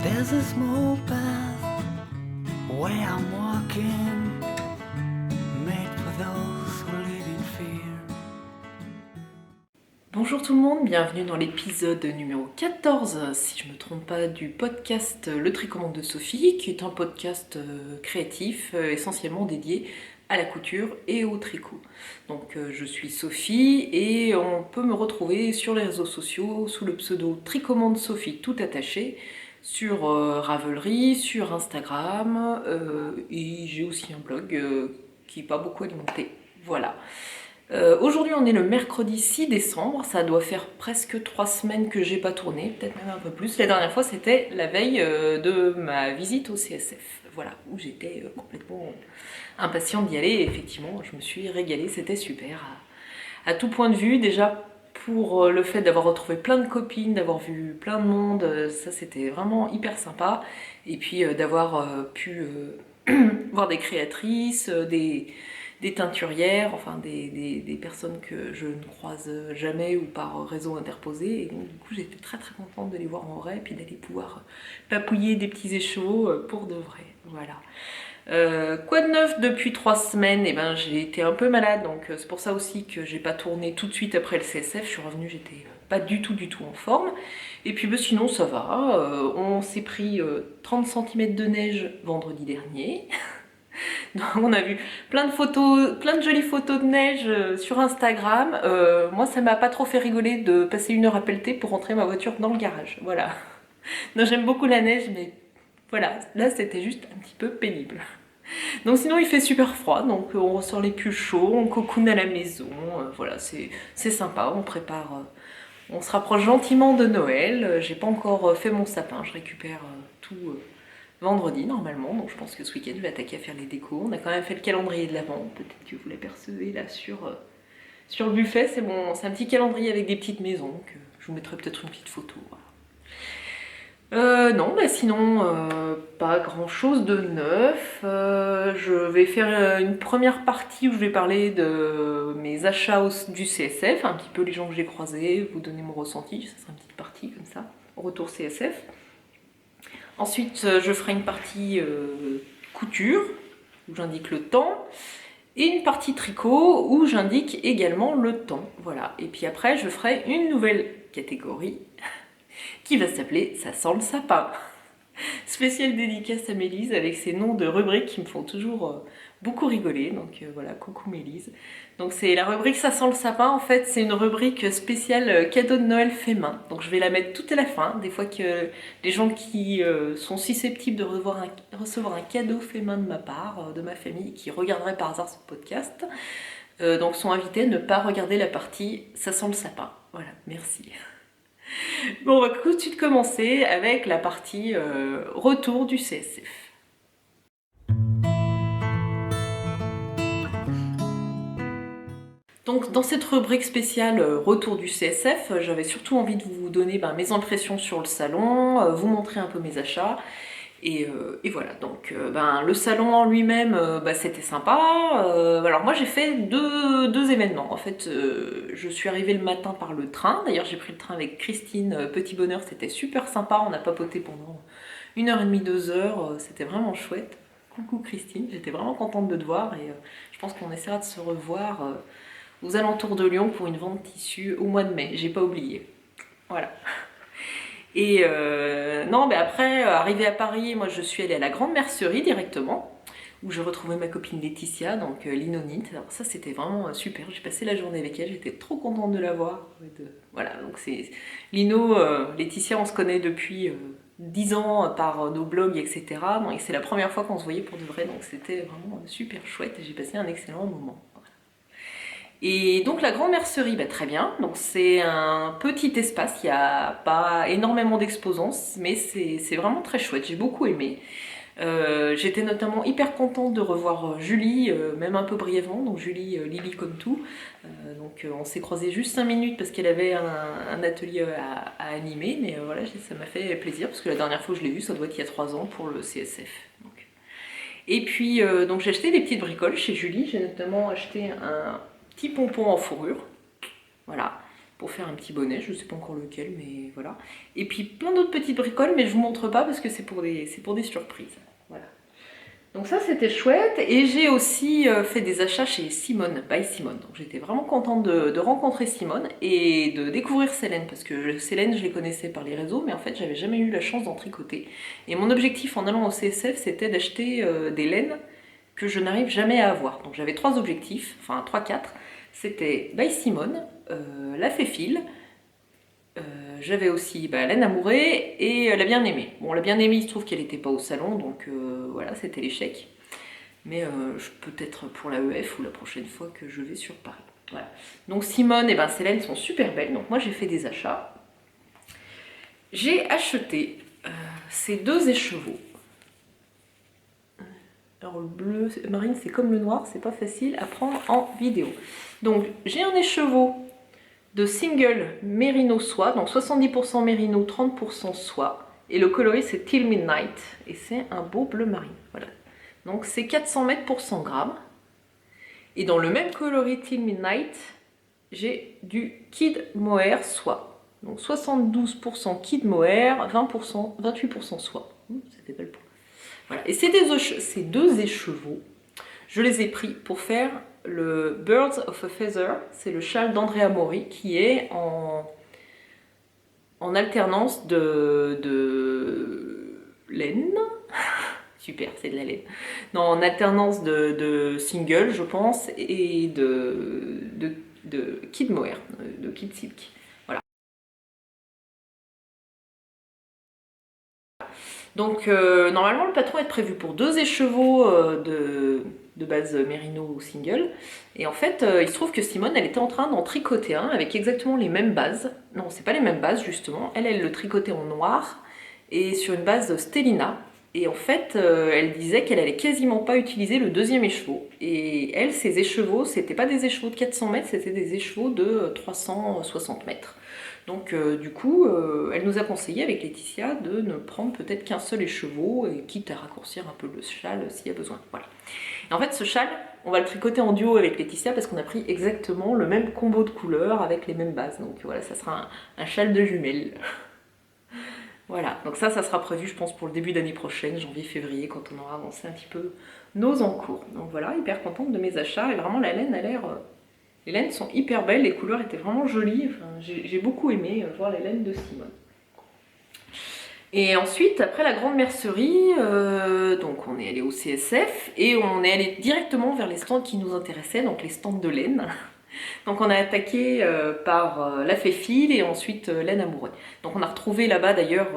There's a small path where I'm walking, made for those who live in fear. Bonjour tout le monde, bienvenue dans l'épisode numéro 14, si je ne me trompe pas, du podcast Le Tricommande de Sophie, qui est un podcast créatif essentiellement dédié à la couture et au tricot. Donc je suis Sophie et on peut me retrouver sur les réseaux sociaux sous le pseudo Tricommande Sophie tout attaché, sur Ravelry, sur Instagram, et j'ai aussi un blog qui n'est pas beaucoup alimenté. Voilà. Aujourd'hui on est le mercredi 6 décembre, ça doit faire presque 3 semaines que j'ai pas tourné, peut-être même un peu plus. La dernière fois c'était la veille de ma visite au CSF, voilà, où j'étais complètement impatiente d'y aller et effectivement je me suis régalée, c'était super à tout point de vue. Déjà pour le fait d'avoir retrouvé plein de copines, d'avoir vu plein de monde, ça c'était vraiment hyper sympa. Et puis d'avoir pu voir des créatrices, des teinturières, enfin des personnes que je ne croise jamais ou par réseau interposé. Et donc du coup j'étais très très contente de les voir en vrai et puis d'aller pouvoir papouiller des petits échos pour de vrai. Voilà. Quoi de neuf depuis 3 semaines? Eh ben, j'ai été un peu malade, donc c'est pour ça aussi que j'ai pas tourné tout de suite après le CSF. Je suis revenue, j'étais pas du tout en forme. Et puis sinon ça va. On s'est pris 30 cm de neige vendredi dernier. Donc, on a vu plein de photos, plein de jolies photos de neige sur Instagram. Moi ça m'a pas trop fait rigoler de passer 1 heure à pelleter pour rentrer ma voiture dans le garage. Voilà. Non, j'aime beaucoup la neige, mais voilà, là c'était juste un petit peu pénible. Donc sinon il fait super froid, donc on ressort les pulls chauds, on cocoon à la maison, voilà, c'est sympa, on prépare, on se rapproche gentiment de Noël. J'ai pas encore fait mon sapin, je récupère tout vendredi normalement, donc je pense que ce week-end je vais attaquer à faire les décos. On a quand même fait le calendrier de l'Avent, peut-être que vous l'apercevez là sur le buffet, c'est un petit calendrier avec des petites maisons, que je vous mettrai peut-être une petite photo. Voilà. Non, sinon, pas grand chose de neuf. Je vais faire une première partie où je vais parler de mes achats du CSF, un petit peu les gens que j'ai croisés, vous donner mon ressenti, ça sera une petite partie comme ça, retour CSF. Ensuite, je ferai une partie couture, où j'indique le temps, et une partie tricot, où j'indique également le temps. Voilà. Et puis après, je ferai une nouvelle catégorie, qui va s'appeler Ça sent le sapin. Spéciale dédicace à Mélise avec ses noms de rubriques qui me font toujours beaucoup rigoler. Donc voilà, coucou Mélise. Donc c'est la rubrique Ça sent le sapin. En fait, c'est une rubrique spéciale cadeau de Noël fait main. Donc je vais la mettre tout à la fin. Des fois que les gens qui sont susceptibles de recevoir un cadeau fait main de ma part, de ma famille, qui regarderaient par hasard ce podcast, donc sont invités à ne pas regarder la partie Ça sent le sapin. Voilà, merci. Bon, on va tout de suite commencer avec la partie retour du CSF. Donc dans cette rubrique spéciale retour du CSF, j'avais surtout envie de vous donner mes impressions sur le salon, vous montrer un peu mes achats. Et voilà, donc le salon en lui-même, c'était sympa. Alors moi j'ai fait deux événements. En fait, je suis arrivée le matin par le train. D'ailleurs j'ai pris le train avec Christine, Petit Bonheur, c'était super sympa. On a papoté pendant 1h30, 2 heures, c'était vraiment chouette. Coucou Christine, j'étais vraiment contente de te voir et je pense qu'on essaiera de se revoir aux alentours de Lyon pour une vente tissu au mois de mai, j'ai pas oublié. Voilà. Et non, après, arrivée à Paris, moi je suis allée à la Grande Mercerie directement, où je retrouvais ma copine Laetitia, donc Linonite. Alors ça c'était vraiment super, j'ai passé la journée avec elle, j'étais trop contente de la voir. Voilà, donc c'est Lino, Laetitia, on se connaît depuis 10 ans par nos blogs, etc. Et c'est la première fois qu'on se voyait pour de vrai, donc c'était vraiment super chouette et j'ai passé un excellent moment. Et donc la Grande Mercerie, très bien, donc c'est un petit espace, il n'y a pas énormément d'exposants, mais c'est vraiment très chouette, j'ai beaucoup aimé. J'étais notamment hyper contente de revoir Julie, même un peu brièvement, donc Julie, Lily comme tout. Donc on s'est croisés juste 5 minutes parce qu'elle avait un atelier à animer, mais voilà, ça m'a fait plaisir parce que la dernière fois que je l'ai vue, ça doit être il y a 3 ans pour le CSF. Et puis donc j'ai acheté des petites bricoles chez Julie, j'ai notamment acheté un petit pompon en fourrure, voilà, pour faire un petit bonnet, je ne sais pas encore lequel, mais voilà. Et puis plein d'autres petites bricoles, mais je vous montre pas parce que c'est pour des surprises. Voilà. Donc ça c'était chouette, et j'ai aussi fait des achats chez Simone, by Simone. Donc j'étais vraiment contente de rencontrer Simone et de découvrir Célène, parce que Célène je les connaissais par les réseaux, mais en fait j'avais jamais eu la chance d'en tricoter. Et mon objectif en allant au CSF c'était d'acheter des laines que je n'arrive jamais à avoir. Donc j'avais 3 objectifs, enfin 3-4, c'était by Simone, la Féfile, j'avais aussi Laine Amourée et la Bien-Aimée. Bon, la Bien-Aimée, il se trouve qu'elle n'était pas au salon, donc voilà, c'était l'échec. Mais peut-être pour la EF ou la prochaine fois que je vais sur Paris. Voilà. Donc Simone et ces laines sont super belles, donc moi j'ai fait des achats. J'ai acheté ces 2 écheveaux. Alors le bleu marine, c'est comme le noir, c'est pas facile à prendre en vidéo. Donc j'ai un écheveau de single Merino soie, donc 70% Merino, 30% soie, et le coloris c'est Till Midnight, et c'est un beau bleu marine, voilà. Donc c'est 400 mètres pour 100 grammes, et dans le même coloris Till Midnight, j'ai du Kid Mohair soie, donc 72% Kid Mohair, 28% soie, ça fait belle peau. Voilà. Et ces 2 écheveaux, je les ai pris pour faire le Birds of a Feather, c'est le châle d'Andrea Mori qui est en alternance de laine. Super, c'est de la laine. Non, en alternance de single, je pense, et de Kid Mohair, de Kid Silk. Voilà. Donc, normalement, le patron est prévu pour 2 écheveaux de base Merino single, et en fait il se trouve que Simone elle était en train d'en tricoter un avec exactement les mêmes bases. Non, c'est pas les mêmes bases justement, elle le tricotait en noir et sur une base Stellina, et en fait elle disait qu'elle allait quasiment pas utiliser le 2e écheveau, et elle, ses écheveaux c'était pas des écheveaux de 400 mètres, c'était des écheveaux de 360 mètres. Donc du coup, elle nous a conseillé avec Laetitia de ne prendre peut-être qu'un seul écheveau, et quitte à raccourcir un peu le châle s'il y a besoin. Voilà. Et en fait, ce châle, on va le tricoter en duo avec Laetitia parce qu'on a pris exactement le même combo de couleurs avec les mêmes bases. Donc voilà, ça sera un châle de jumelles. Voilà, donc ça sera prévu, je pense, pour le début d'année prochaine, janvier-février, quand on aura avancé un petit peu nos encours. Donc voilà, hyper contente de mes achats, et vraiment la laine a l'air... Les laines sont hyper belles, les couleurs étaient vraiment jolies, enfin, j'ai beaucoup aimé voir les laines de Simone. Et ensuite, après la grande mercerie, donc on est allé au CSF et on est allé directement vers les stands qui nous intéressaient, donc les stands de laine. Donc on a attaqué par la Féfile et ensuite Laine Amoureux. Donc on a retrouvé là-bas d'ailleurs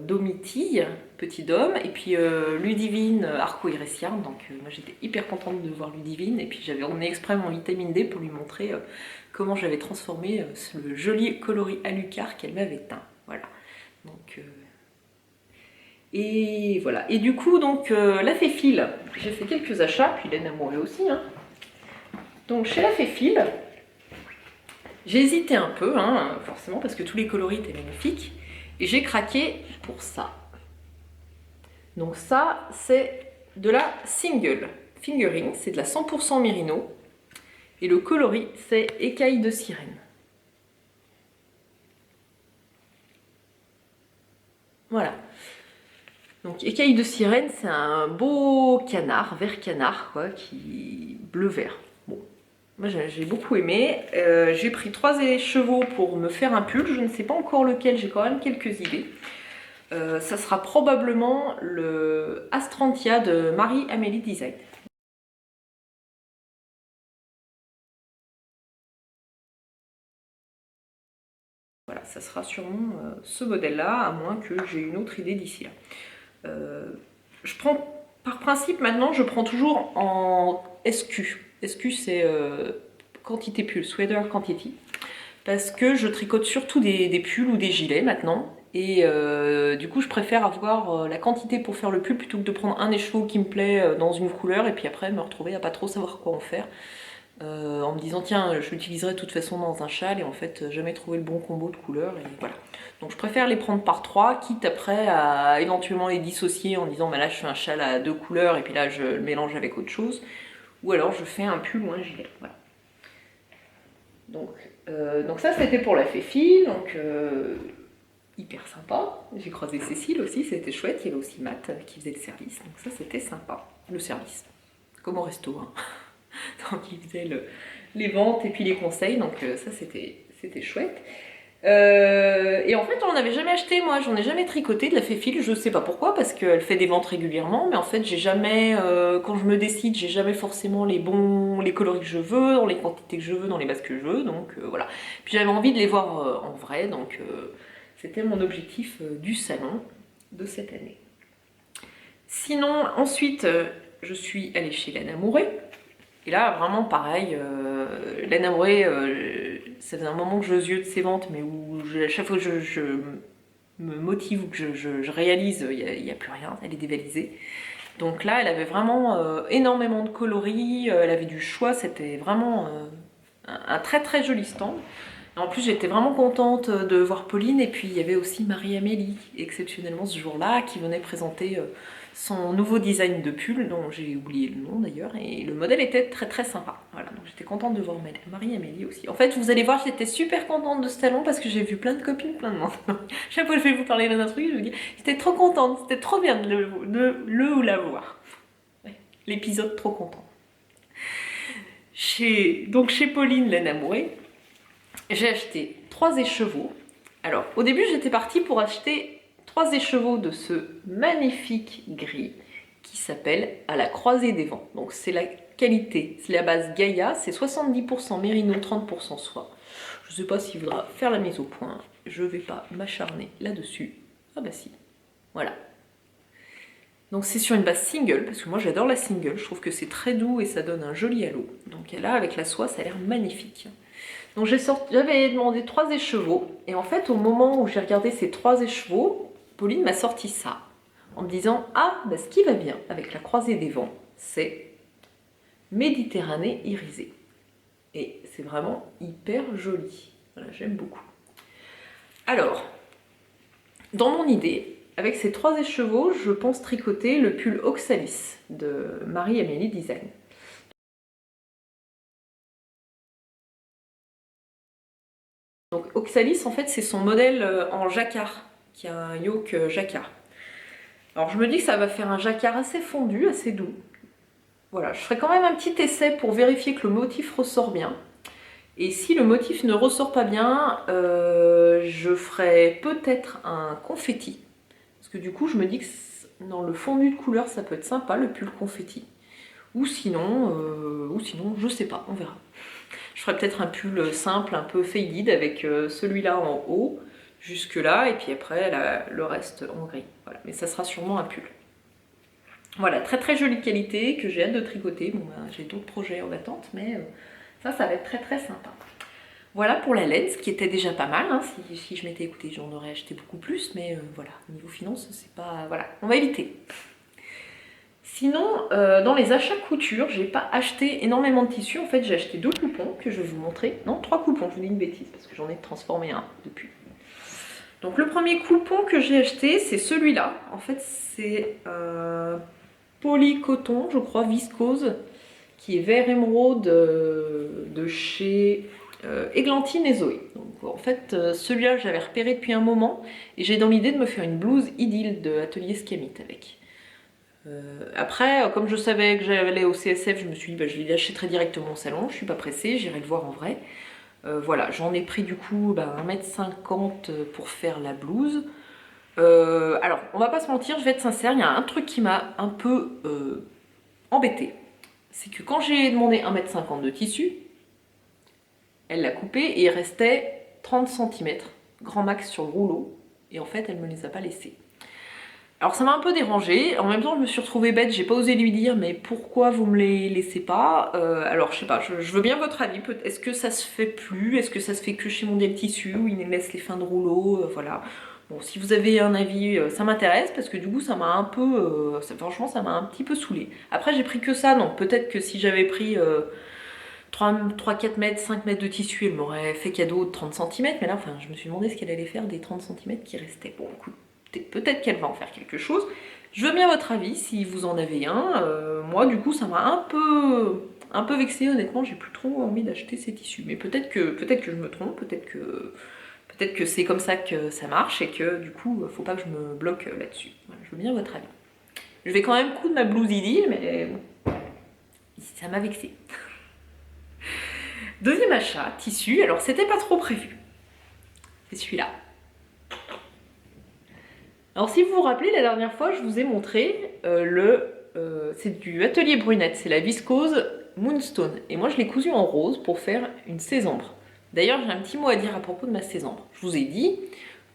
Domitille, petit dôme, et puis Ludivine Arco-Irésiarne. Donc moi j'étais hyper contente de voir Ludivine, et puis j'avais emmené exprès mon vitamine D pour lui montrer comment j'avais transformé le joli coloris alucard qu'elle m'avait teint. Voilà. Donc... Et voilà, et du coup, donc, la Féfile, j'ai fait quelques achats, puis Laine Amoureux aussi. Hein. Donc, chez la Féfile, j'ai hésité un peu, hein, forcément, parce que tous les coloris étaient magnifiques, et j'ai craqué pour ça. Donc ça, c'est de la single fingering, c'est de la 100% Merino, et le coloris, c'est Écaille de sirène. Voilà. Donc écaille de sirène, c'est un beau canard, vert canard, quoi, qui bleu-vert. Bon, moi j'ai beaucoup aimé. J'ai pris 3 écheveaux pour me faire un pull, je ne sais pas encore lequel, j'ai quand même quelques idées. Ça sera probablement le Astrantia de Marie-Amélie Design. Voilà, ça sera sûrement ce modèle-là, à moins que j'ai une autre idée d'ici là. Je prends, par principe maintenant, je prends toujours en SQ. SQ c'est quantité pull, sweater quantity. Parce que je tricote surtout des pulls ou des gilets maintenant. Et du coup je préfère avoir la quantité pour faire le pull plutôt que de prendre un écheveau qui me plaît dans une couleur et puis après me retrouver à pas trop savoir quoi en faire. En me disant tiens je l'utiliserai de toute façon dans un châle et en fait jamais trouver le bon combo de couleurs et voilà. Donc je préfère les prendre par 3, quitte après à éventuellement les dissocier en disant bah là je fais un châle à 2 couleurs et puis là je le mélange avec autre chose, ou alors je fais un pull ou un gilet. Voilà. Donc Donc ça c'était pour la Féfille, donc hyper sympa. J'ai croisé Cécile aussi, c'était chouette. Il y avait aussi Matt qui faisait le service, donc ça c'était sympa. Le service, comme au resto, hein. Donc il faisait les ventes et puis les conseils, donc ça c'était chouette. Et en fait, on n'avait jamais acheté, moi, j'en ai jamais tricoté de la Féfille, je sais pas pourquoi, parce qu'elle fait des ventes régulièrement, mais en fait, j'ai jamais, quand je me décide, j'ai jamais forcément les coloris que je veux, dans les quantités que je veux, dans les bases que je veux, donc voilà. Puis j'avais envie de les voir en vrai, donc c'était mon objectif du salon de cette année. Sinon, ensuite, je suis allée chez Lana Mouret. Et là, vraiment pareil, Lana Mouret, ça faisait un moment que je yeux de ses ventes, mais où à chaque fois que je me motive ou que je réalise, il n'y a plus rien, elle est dévalisée. Donc là, elle avait vraiment énormément de coloris, elle avait du choix, c'était vraiment un très très joli stand. Et en plus, j'étais vraiment contente de voir Pauline, et puis il y avait aussi Marie-Amélie, exceptionnellement ce jour-là, qui venait présenter son nouveau design de pull, dont j'ai oublié le nom d'ailleurs, et le modèle était très très sympa. Voilà, donc j'étais contente de voir Marie-Amélie aussi. En fait, vous allez voir, j'étais super contente de ce salon parce que j'ai vu plein de copines, plein de monde. Chaque fois que je vais vous parler d'un truc, je vous dis, j'étais trop contente, c'était trop bien de le ou la voir. Ouais, l'épisode trop content. Donc chez Pauline Lana Mouret, j'ai acheté 3 écheveaux. Alors, au début, j'étais partie pour acheter 3 écheveaux de ce magnifique gris qui s'appelle À la croisée des vents. Donc, c'est la qualité, c'est la base Gaïa, c'est 70% mérino, 30% soie. Je ne sais pas s'il voudra faire la mise au point, je ne vais pas m'acharner là-dessus. Ah bah si, voilà. Donc c'est sur une base single, parce que moi j'adore la single, je trouve que c'est très doux et ça donne un joli halo. Donc là, avec la soie, ça a l'air magnifique. Donc j'avais demandé 3 écheveaux, et en fait au moment où j'ai regardé ces 3 écheveaux, Pauline m'a sorti ça, en me disant « Ah, bah, ce qui va bien avec la croisée des vents, c'est Méditerranée irisée. » Et c'est vraiment hyper joli, voilà, j'aime beaucoup. Alors, dans mon idée, avec ces 3 écheveaux, je pense tricoter le pull Oxalis de Marie-Amélie Design. Donc Oxalis, en fait, c'est son modèle en jacquard, qui a un yoke jacquard. Alors je me dis que ça va faire un jacquard assez fondu, assez doux. Voilà, je ferai quand même un petit essai pour vérifier que le motif ressort bien. Et si le motif ne ressort pas bien, je ferai peut-être un confetti. Parce que du coup, je me dis que dans le fondu de couleur, ça peut être sympa, le pull confetti. Ou sinon, je sais pas, on verra. Je ferai peut-être un pull simple, un peu faded, avec celui-là en haut, jusque là, et puis après le reste en gris. Voilà. Mais ça sera sûrement un pull. Voilà, très très jolie qualité, que j'ai hâte de tricoter. Bon, ben, j'ai d'autres projets en attente, mais ça va être très très sympa. Voilà pour la laine, ce qui était déjà pas mal, hein. Si je m'étais écoutée, j'en aurais acheté beaucoup plus, mais voilà, niveau finance, c'est pas... Voilà, on va éviter. Sinon, dans les achats couture, j'ai pas acheté énormément de tissus. En fait, j'ai acheté 2 coupons que je vais vous montrer. Non, 3 coupons, je vous dis une bêtise, parce que j'en ai transformé un depuis. Donc le premier coupon que j'ai acheté, c'est celui-là. En fait, c'est polycoton, je crois, viscose, qui est vert émeraude de chez Églantine et Zoé. Donc en fait, celui-là, j'avais repéré depuis un moment, et j'ai dans l'idée de me faire une blouse idylle de Atelier Scamit avec. Après, comme je savais que j'allais au CSF, je me suis dit bah, je l'achèterai directement au salon, je suis pas pressée, j'irai le voir en vrai. Voilà, j'en ai pris du coup 1,50 m pour faire la blouse. Alors, on va pas se mentir, je vais être sincère, il y a un truc qui m'a un peu embêtée. C'est que quand j'ai demandé 1,50 m de tissu, elle l'a coupé et il restait 30 cm, grand max sur le rouleau, et en fait elle me les a pas laissés. Alors ça m'a un peu dérangée, en même temps je me suis retrouvée bête, j'ai pas osé lui dire mais pourquoi vous me les laissez pas. Alors je sais pas, je veux bien votre avis, est-ce que ça se fait plus, est-ce que ça se fait que chez Mondial Tissu où ils me laissent les fins de rouleau, voilà. Bon, si vous avez un avis, ça m'intéresse parce que du coup ça m'a un peu, franchement ça m'a un petit peu saoulée. Après j'ai pris que ça, donc peut-être que si j'avais pris 3-4 mètres, 5 mètres de tissu, elle m'aurait fait cadeau de 30 cm, mais là enfin je me suis demandé ce qu'elle allait faire des 30 cm qui restaient. Bon écoute, peut-être qu'elle va en faire quelque chose. Je veux bien votre avis si vous en avez un. Moi du coup ça m'a un peu un peu vexée, honnêtement, j'ai plus trop envie d'acheter ces tissus. Mais peut-être que je me trompe, peut-être que c'est comme ça que ça marche et que du coup, faut pas que je me bloque là-dessus. Voilà, je veux bien votre avis. Je vais quand même coudre ma blouse Idi, mais bon, ça m'a vexée. Deuxième achat, tissu. Alors, c'était pas trop prévu. C'est celui-là. Alors, si vous vous rappelez, la dernière fois, je vous ai montré c'est du Atelier Brunette. C'est la viscose Moonstone. Et moi, je l'ai cousu en rose pour faire une sésambre. D'ailleurs, j'ai un petit mot à dire à propos de ma sésambre. Je vous ai dit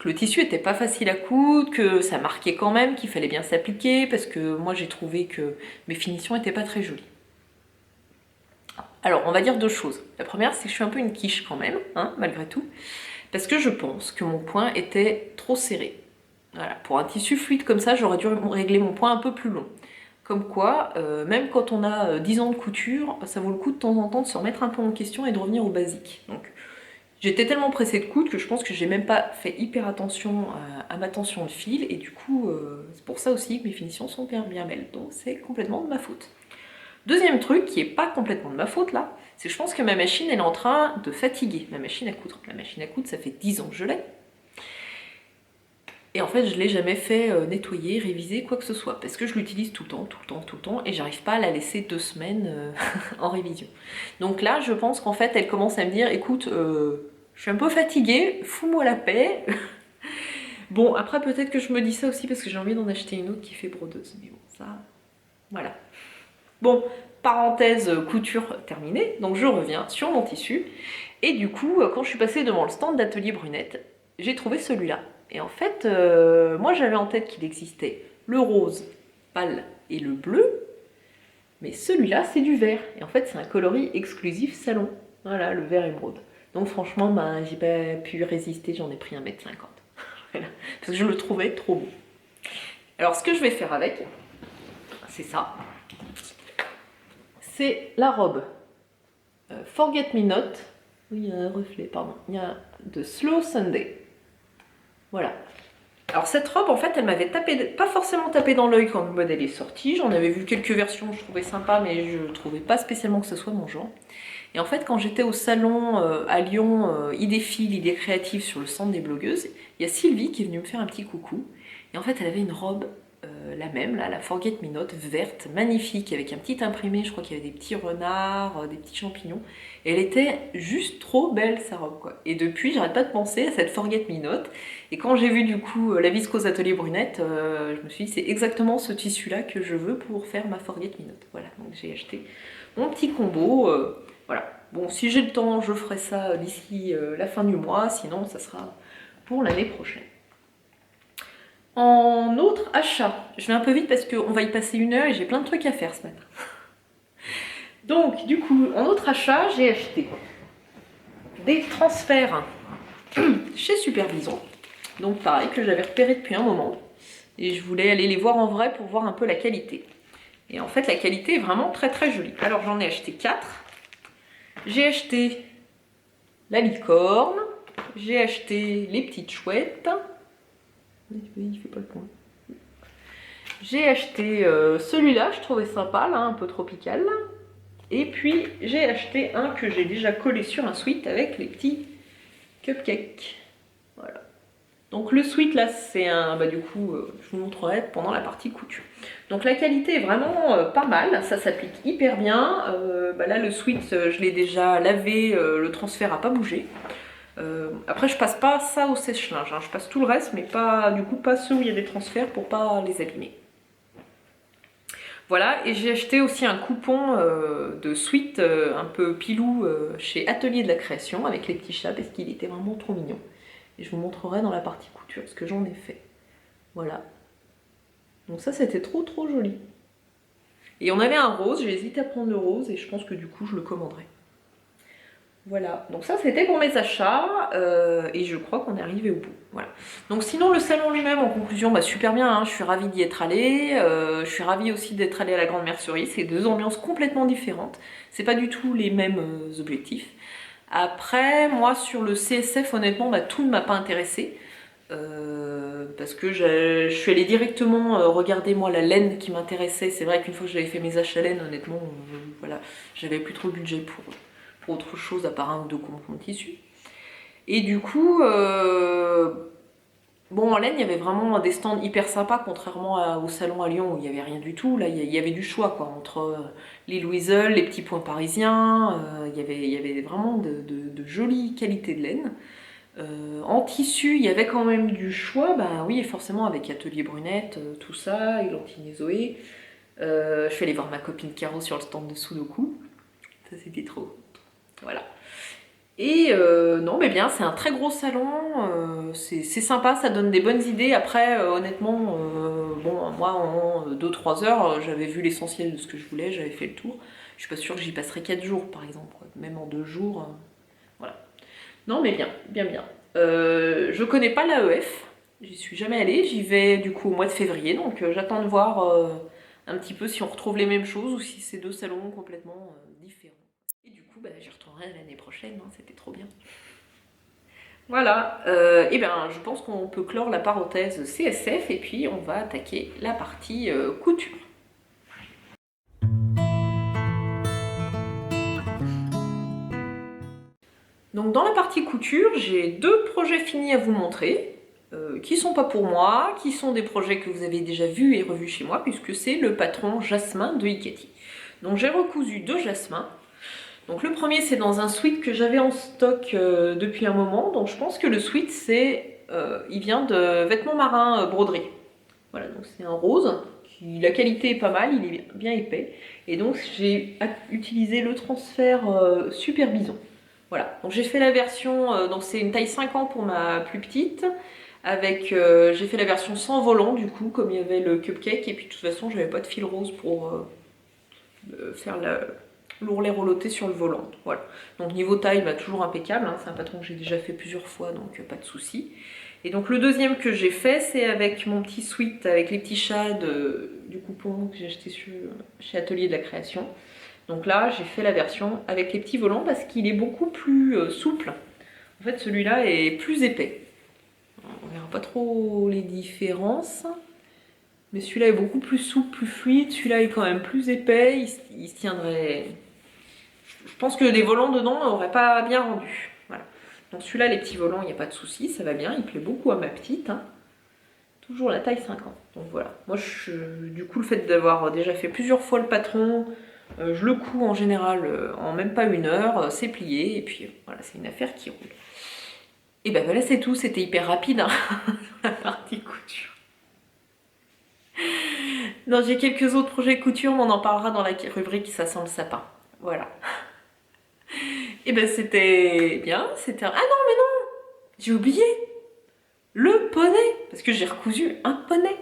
que le tissu était pas facile à coudre, que ça marquait quand même, qu'il fallait bien s'appliquer, parce que moi, j'ai trouvé que mes finitions étaient pas très jolies. Alors, on va dire deux choses. La première, c'est que je suis un peu une quiche quand même, hein, malgré tout, parce que je pense que mon point était trop serré. Voilà, pour un tissu fluide comme ça, j'aurais dû régler mon point un peu plus long. Comme quoi, même quand on a 10 ans de couture, ça vaut le coup de temps en temps de se remettre un peu en question et de revenir au basique. Donc, j'étais tellement pressée de coudre que je pense que j'ai même pas fait hyper attention à ma tension de fil, et du coup, c'est pour ça aussi que mes finitions sont bien belles, donc c'est complètement de ma faute. Deuxième truc, qui est pas complètement de ma faute là, c'est que je pense que ma machine, elle est en train de fatiguer, ma machine à coudre. La machine à coudre, ça fait 10 ans que je l'ai. Et en fait, je l'ai jamais fait nettoyer, réviser, quoi que ce soit, parce que je l'utilise tout le temps, et j'arrive pas à la laisser 2 semaines en révision. Donc là, je pense qu'en fait, elle commence à me dire, écoute, je suis un peu fatiguée, fous-moi la paix. Bon, après, peut-être que je me dis ça aussi parce que j'ai envie d'en acheter une autre qui fait brodeuse, mais bon, ça, voilà. Bon, parenthèse couture terminée, donc je reviens sur mon tissu, et du coup, quand je suis passée devant le stand d'Atelier Brunette, j'ai trouvé celui-là. Et en fait, moi j'avais en tête qu'il existait le rose pâle et le bleu, mais celui-là c'est du vert. Et en fait c'est un coloris exclusif salon. Voilà, le vert émeraude. Donc franchement, ben, j'ai pas pu résister, j'en ai pris 1,50 m. Voilà. Parce que je le trouvais trop beau. Alors ce que je vais faire avec, c'est ça. C'est la robe Forget Me Not. Oui, il y a un reflet, pardon. Il y a de Slow Sunday. Voilà. Alors cette robe, en fait, elle m'avait pas forcément tapé dans l'œil quand le modèle est sorti. J'en avais vu quelques versions, je trouvais sympa, mais je trouvais pas spécialement que ce soit mon genre. Et en fait, quand j'étais au salon à Lyon, Idéfil, Idées Créatives, sur le centre des blogueuses, il y a Sylvie qui est venue me faire un petit coucou. Et en fait, elle avait une robe, la même, là, la Forget Me Not, verte, magnifique, avec un petit imprimé, je crois qu'il y avait des petits renards, des petits champignons. Et elle était juste trop belle, sa robe, quoi. Et depuis, j'arrête pas de penser à cette Forget Me Not. Et quand j'ai vu, du coup, la viscose Atelier Brunette, je me suis dit, c'est exactement ce tissu-là que je veux pour faire ma Forget Me Not. Voilà, donc j'ai acheté mon petit combo. Voilà. Bon, si j'ai le temps, je ferai ça d'ici la fin du mois, sinon ça sera pour l'année prochaine. En autre achat, je vais un peu vite parce qu'on va y passer 1 heure et j'ai plein de trucs à faire ce matin. Donc, du coup, en autre achat, j'ai acheté des transferts chez Supervision. Donc pareil, que j'avais repéré depuis un moment. Et je voulais aller les voir en vrai pour voir un peu la qualité. Et en fait, la qualité est vraiment très très jolie. Alors j'en ai acheté 4. J'ai acheté la licorne. J'ai acheté les petites chouettes. Il fait pas le point. J'ai acheté celui-là, je trouvais sympa, là, un peu tropical. Et puis j'ai acheté un que j'ai déjà collé sur un sweat avec les petits cupcakes. Voilà. Donc le sweat là, c'est un, du coup, je vous montrerai pendant la partie couture. Donc la qualité est vraiment pas mal, ça s'applique hyper bien. Là le sweat, je l'ai déjà lavé, le transfert n'a pas bougé. Après je passe pas ça au sèche-linge, hein. Je passe tout le reste, mais pas, du coup pas ceux où il y a des transferts pour pas les abîmer. Voilà, et j'ai acheté aussi un coupon de sweat un peu pilou chez Atelier de la Création avec les petits chats parce qu'il était vraiment trop mignon. Et je vous montrerai dans la partie couture ce que j'en ai fait. Voilà. Donc ça c'était trop trop joli. Et on avait un rose, j'ai hésité à prendre le rose et je pense que du coup je le commanderai. Voilà, donc ça c'était pour mes achats et je crois qu'on est arrivé au bout. Voilà. Donc sinon le salon lui-même en conclusion, super bien, hein, je suis ravie d'y être allée, je suis ravie aussi d'être allée à la Grande Mercerie, c'est 2 ambiances complètement différentes, c'est pas du tout les mêmes objectifs. Après, moi sur le CSF honnêtement tout ne m'a pas intéressée. Parce que je suis allée directement regarder moi la laine qui m'intéressait. C'est vrai qu'une fois que j'avais fait mes achats laine, honnêtement, voilà, j'avais plus trop le budget pour autre chose à part un ou deux comptes tissu. Et du coup, bon, en laine, il y avait vraiment des stands hyper sympas, contrairement au salon à Lyon où il n'y avait rien du tout. Là, il y avait du choix, quoi, entre les Louiseuls, les petits points parisiens. Il y avait vraiment de jolies qualités de laine. En tissu, il y avait quand même du choix, bah oui, forcément avec Atelier Brunette, tout ça, Églantine et Zoé. Je suis allée voir ma copine Caro sur le stand de Sudoku. Ça c'était trop. Voilà. Et non, mais bien, c'est un très gros salon, c'est sympa, ça donne des bonnes idées. Après, honnêtement, bon, moi en 2-3 heures, j'avais vu l'essentiel de ce que je voulais, j'avais fait le tour. Je suis pas sûre que j'y passerai 4 jours par exemple, même en 2 jours. Voilà. Non, mais bien, bien, bien. Je connais pas l'AEF, j'y suis jamais allée, j'y vais du coup au mois de février, donc j'attends de voir un petit peu si on retrouve les mêmes choses ou si c'est deux salons complètement différents. Et du coup, bah, j'y retournerai l'année prochaine, hein, c'était trop bien. Voilà, et bien je pense qu'on peut clore la parenthèse CSF et puis on va attaquer la partie couture. Donc dans la partie couture, j'ai 2 projets finis à vous montrer, qui sont pas pour moi, qui sont des projets que vous avez déjà vus et revus chez moi, puisque c'est le patron Jasmin de Iketi. Donc j'ai recousu 2 jasmins. Donc le premier c'est dans un sweat que j'avais en stock depuis un moment, donc je pense que le sweat il vient de vêtements marins broderie. Voilà, donc c'est un rose, la qualité est pas mal, il est bien épais, et donc j'ai utilisé le transfert Super Bison. Voilà, donc j'ai fait la version, donc c'est une taille 50 pour ma plus petite, avec, j'ai fait la version sans volant du coup, comme il y avait le cupcake, et puis de toute façon j'avais pas de fil rose pour faire l'ourlet reloté sur le volant. Voilà, donc niveau taille, bah, toujours impeccable, hein, c'est un patron que j'ai déjà fait plusieurs fois, donc pas de souci. Et donc le deuxième que j'ai fait, c'est avec mon petit sweat, avec les petits chats du coupon que j'ai acheté chez Atelier de la Création. Donc là, j'ai fait la version avec les petits volants parce qu'il est beaucoup plus souple. En fait, celui-là est plus épais. On verra pas trop les différences. Mais celui-là est beaucoup plus souple, plus fluide. Celui-là est quand même plus épais. Il se tiendrait... Je pense que des volants dedans n'auraient pas bien rendu. Voilà. Donc celui-là, les petits volants, il n'y a pas de souci. Ça va bien. Il plaît beaucoup à ma petite. Hein. Toujours la taille 50. Donc voilà. Moi, du coup, le fait d'avoir déjà fait plusieurs fois le patron... je le couds en général en même pas 1 heure, c'est plié, et puis voilà, c'est une affaire qui roule. Et ben voilà, c'est tout, c'était hyper rapide, hein, la partie couture. Non, j'ai quelques autres projets couture, mais on en parlera dans la rubrique Ça sent le sapin. Voilà. Et ben c'était bien, c'était... Ah non, mais non, j'ai oublié le poney, parce que j'ai recousu un poney.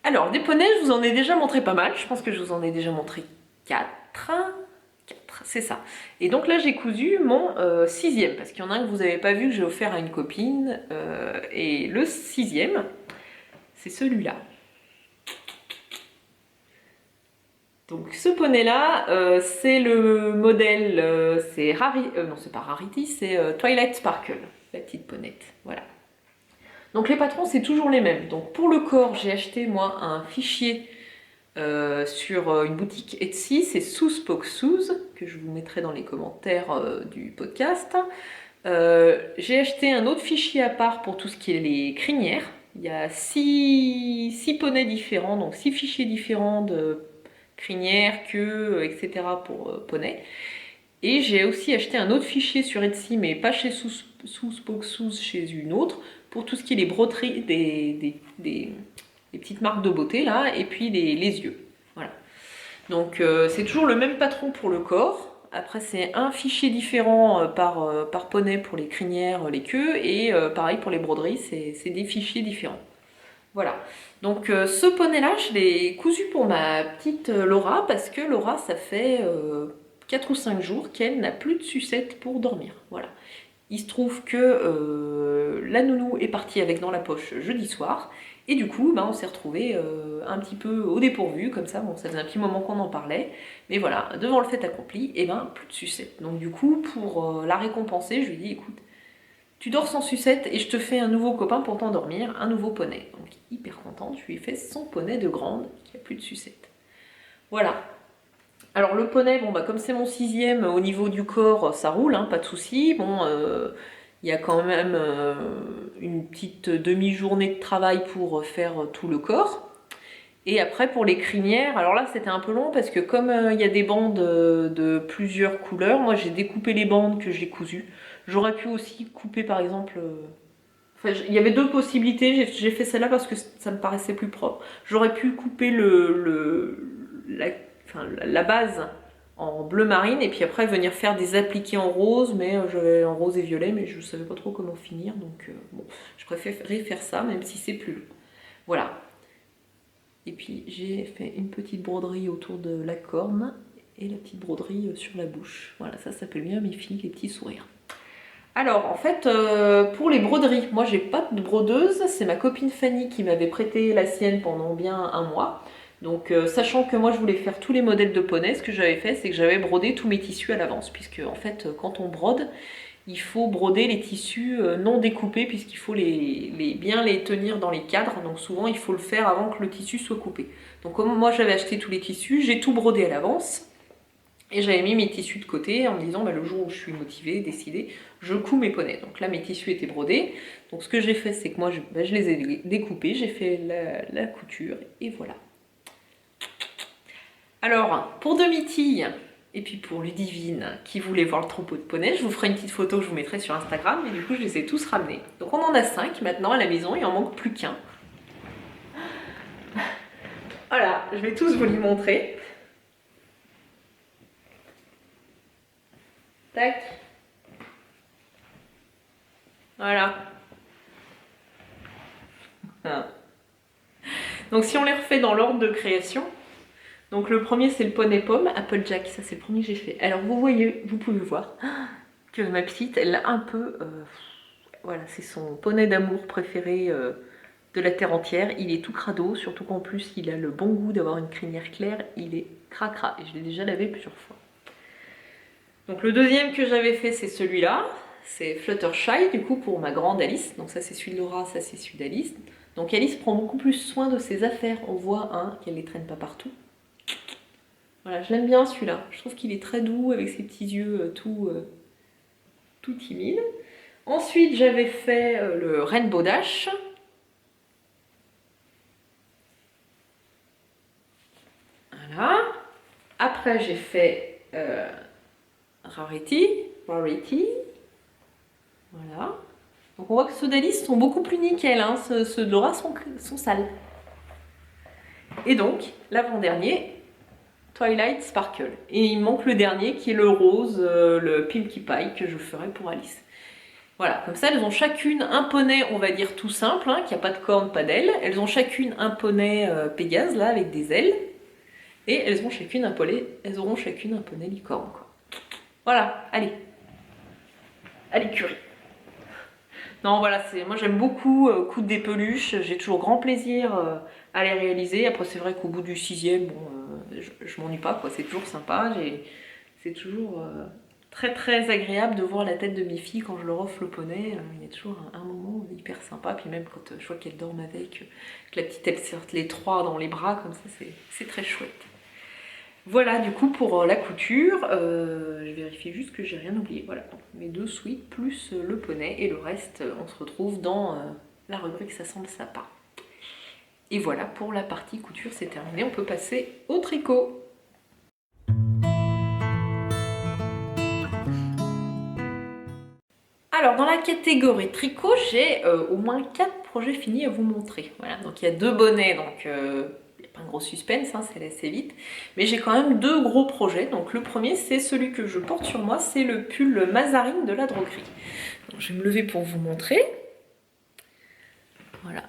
Alors, des poneys, je vous en ai déjà montré pas mal. Je pense que je vous en ai déjà montré 4. 4, c'est ça. Et donc là, j'ai cousu mon 6e, parce qu'il y en a un que vous n'avez pas vu, que j'ai offert à une copine. Et le 6e, c'est celui-là. Donc ce poney-là, c'est le modèle, c'est non, c'est pas Rarity, c'est Twilight Sparkle, la petite ponette. Voilà. Donc les patrons, c'est toujours les mêmes. Donc pour le corps, j'ai acheté moi un fichier sur une boutique Etsy, c'est Spoke Shoes, que je vous mettrai dans les commentaires du podcast. J'ai acheté un autre fichier à part pour tout ce qui est les crinières. Il y a 6 poneys différents, donc 6 fichiers différents de crinières, queues, etc. pour poney. Et j'ai aussi acheté un autre fichier sur Etsy, mais pas chez Spoke Shoes, chez une autre, pour tout ce qui est les broderies des petites marques de beauté là, et puis les yeux. Voilà. Donc c'est toujours le même patron pour le corps. Après c'est un fichier différent par poney pour les crinières, les queues, et pareil pour les broderies, c'est des fichiers différents. Voilà. Donc ce poney là, je l'ai cousu pour ma petite Laura, parce que Laura, ça fait 4 ou 5 jours qu'elle n'a plus de sucette pour dormir. Voilà. Il se trouve que la nounou est partie avec dans la poche jeudi soir, et du coup on s'est retrouvés un petit peu au dépourvu, comme ça, bon, ça faisait un petit moment qu'on en parlait, mais voilà, devant le fait accompli, et plus de sucette. Donc du coup, pour la récompenser, je lui ai dit, écoute, tu dors sans sucette et je te fais un nouveau copain pour t'endormir, un nouveau poney. Donc hyper contente, je lui ai fait son poney de grande qui a plus de sucette. Voilà. Alors le poney, bon bah comme c'est mon 6e, au niveau du corps, ça roule, hein, pas de souci. Bon, il y a quand même une petite demi-journée de travail pour faire tout le corps. Et après pour les crinières, alors là c'était un peu long parce que comme il y a des bandes de plusieurs couleurs, moi j'ai découpé les bandes que j'ai cousues. J'aurais pu aussi couper par exemple... Enfin, il y avait deux possibilités, j'ai fait celle-là parce que ça me paraissait plus propre. J'aurais pu couper la base en bleu marine et puis après venir faire des appliqués en rose, mais j'avais en rose et violet, mais je savais pas trop comment finir, donc bon, je préférerais faire ça même si c'est plus long. Voilà. Et puis j'ai fait une petite broderie autour de la corne et la petite broderie sur la bouche. Voilà, ça s'appelle bien mes filles, les petits sourires. Alors en fait, pour les broderies, moi j'ai pas de brodeuse, c'est ma copine Fanny qui m'avait prêté la sienne pendant bien un mois. Donc sachant que moi je voulais faire tous les modèles de poney, ce que j'avais fait c'est que j'avais brodé tous mes tissus à l'avance. Puisque en fait quand on brode, il faut broder les tissus non découpés puisqu'il faut bien les tenir dans les cadres. Donc souvent il faut le faire avant que le tissu soit coupé. Donc comme moi j'avais acheté tous les tissus, j'ai tout brodé à l'avance. Et j'avais mis mes tissus de côté en me disant bah, le jour où je suis motivée, décidée, je couds mes poneys. Donc là mes tissus étaient brodés. Donc ce que j'ai fait c'est que moi je les ai découpés, j'ai fait la couture et voilà. Alors pour Domitille, et puis pour Ludivine qui voulait voir le troupeau de poneys, je vous ferai une petite photo que je vous mettrai sur Instagram, et du coup je les ai tous ramenés. Donc on en a 5 maintenant à la maison, il en manque plus qu'un. Voilà, je vais tous vous les montrer. Tac. Voilà. Donc si on les refait dans l'ordre de création, donc le premier c'est le poney pomme, Applejack, ça c'est le premier que j'ai fait. Alors vous voyez, vous pouvez voir que ma petite, elle a un peu... voilà, c'est son poney d'amour préféré de la terre entière. Il est tout crado, surtout qu'en plus il a le bon goût d'avoir une crinière claire, il est cracra, et je l'ai déjà lavé plusieurs fois. Donc le deuxième que j'avais fait c'est celui-là, c'est Fluttershy du coup pour ma grande Alice. Donc ça c'est celui de Laura, ça c'est celui d'Alice. Donc Alice prend beaucoup plus soin de ses affaires, on voit qu'elle les traîne pas partout. Voilà, je l'aime bien celui-là, je trouve qu'il est très doux avec ses petits yeux tout timides. Ensuite j'avais fait le Rainbow Dash. Voilà. Après j'ai fait Rarity. Voilà. Donc on voit que ceux d'Alice sont beaucoup plus nickel, hein. Ceux de Laura sont sales. Et donc, l'avant-dernier, Twilight Sparkle. Et il manque le dernier qui est le rose, le Pinkie Pie que je ferai pour Alice. Voilà, comme ça elles ont chacune un poney, on va dire tout simple, hein, qui n'a pas de cornes, pas d'ailes. Elles ont chacune un poney Pégase, là, avec des ailes. Et elles auront chacune un poney licorne, quoi. Voilà, allez. Allez, curie. Non, voilà, moi j'aime beaucoup coudre des peluches, j'ai toujours grand plaisir à les réaliser. Après, c'est vrai qu'au bout du 6e, bon, je m'ennuie pas, quoi. C'est toujours sympa, c'est toujours très très agréable de voir la tête de mes filles quand je leur offre le poney. Il y a toujours un moment hyper sympa, puis même quand je vois qu'elles dorment avec, que la petite elle sorte les trois dans les bras, comme ça, c'est très chouette. Voilà du coup pour la couture, je vérifie juste que j'ai rien oublié. Voilà, donc mes 2 sweats plus le poney et le reste, on se retrouve dans la rubrique ça sent le sapin. Et voilà, pour la partie couture c'est terminé, on peut passer au tricot. Alors dans la catégorie tricot, j'ai au moins 4 projets finis à vous montrer. Voilà, donc il y a 2 bonnets, donc un gros suspense, hein, c'est assez vite, mais j'ai quand même 2 gros projets. Donc le premier c'est celui que je porte sur moi, c'est le pull Mazarine de la droguerie. Donc, je vais me lever pour vous montrer. Voilà.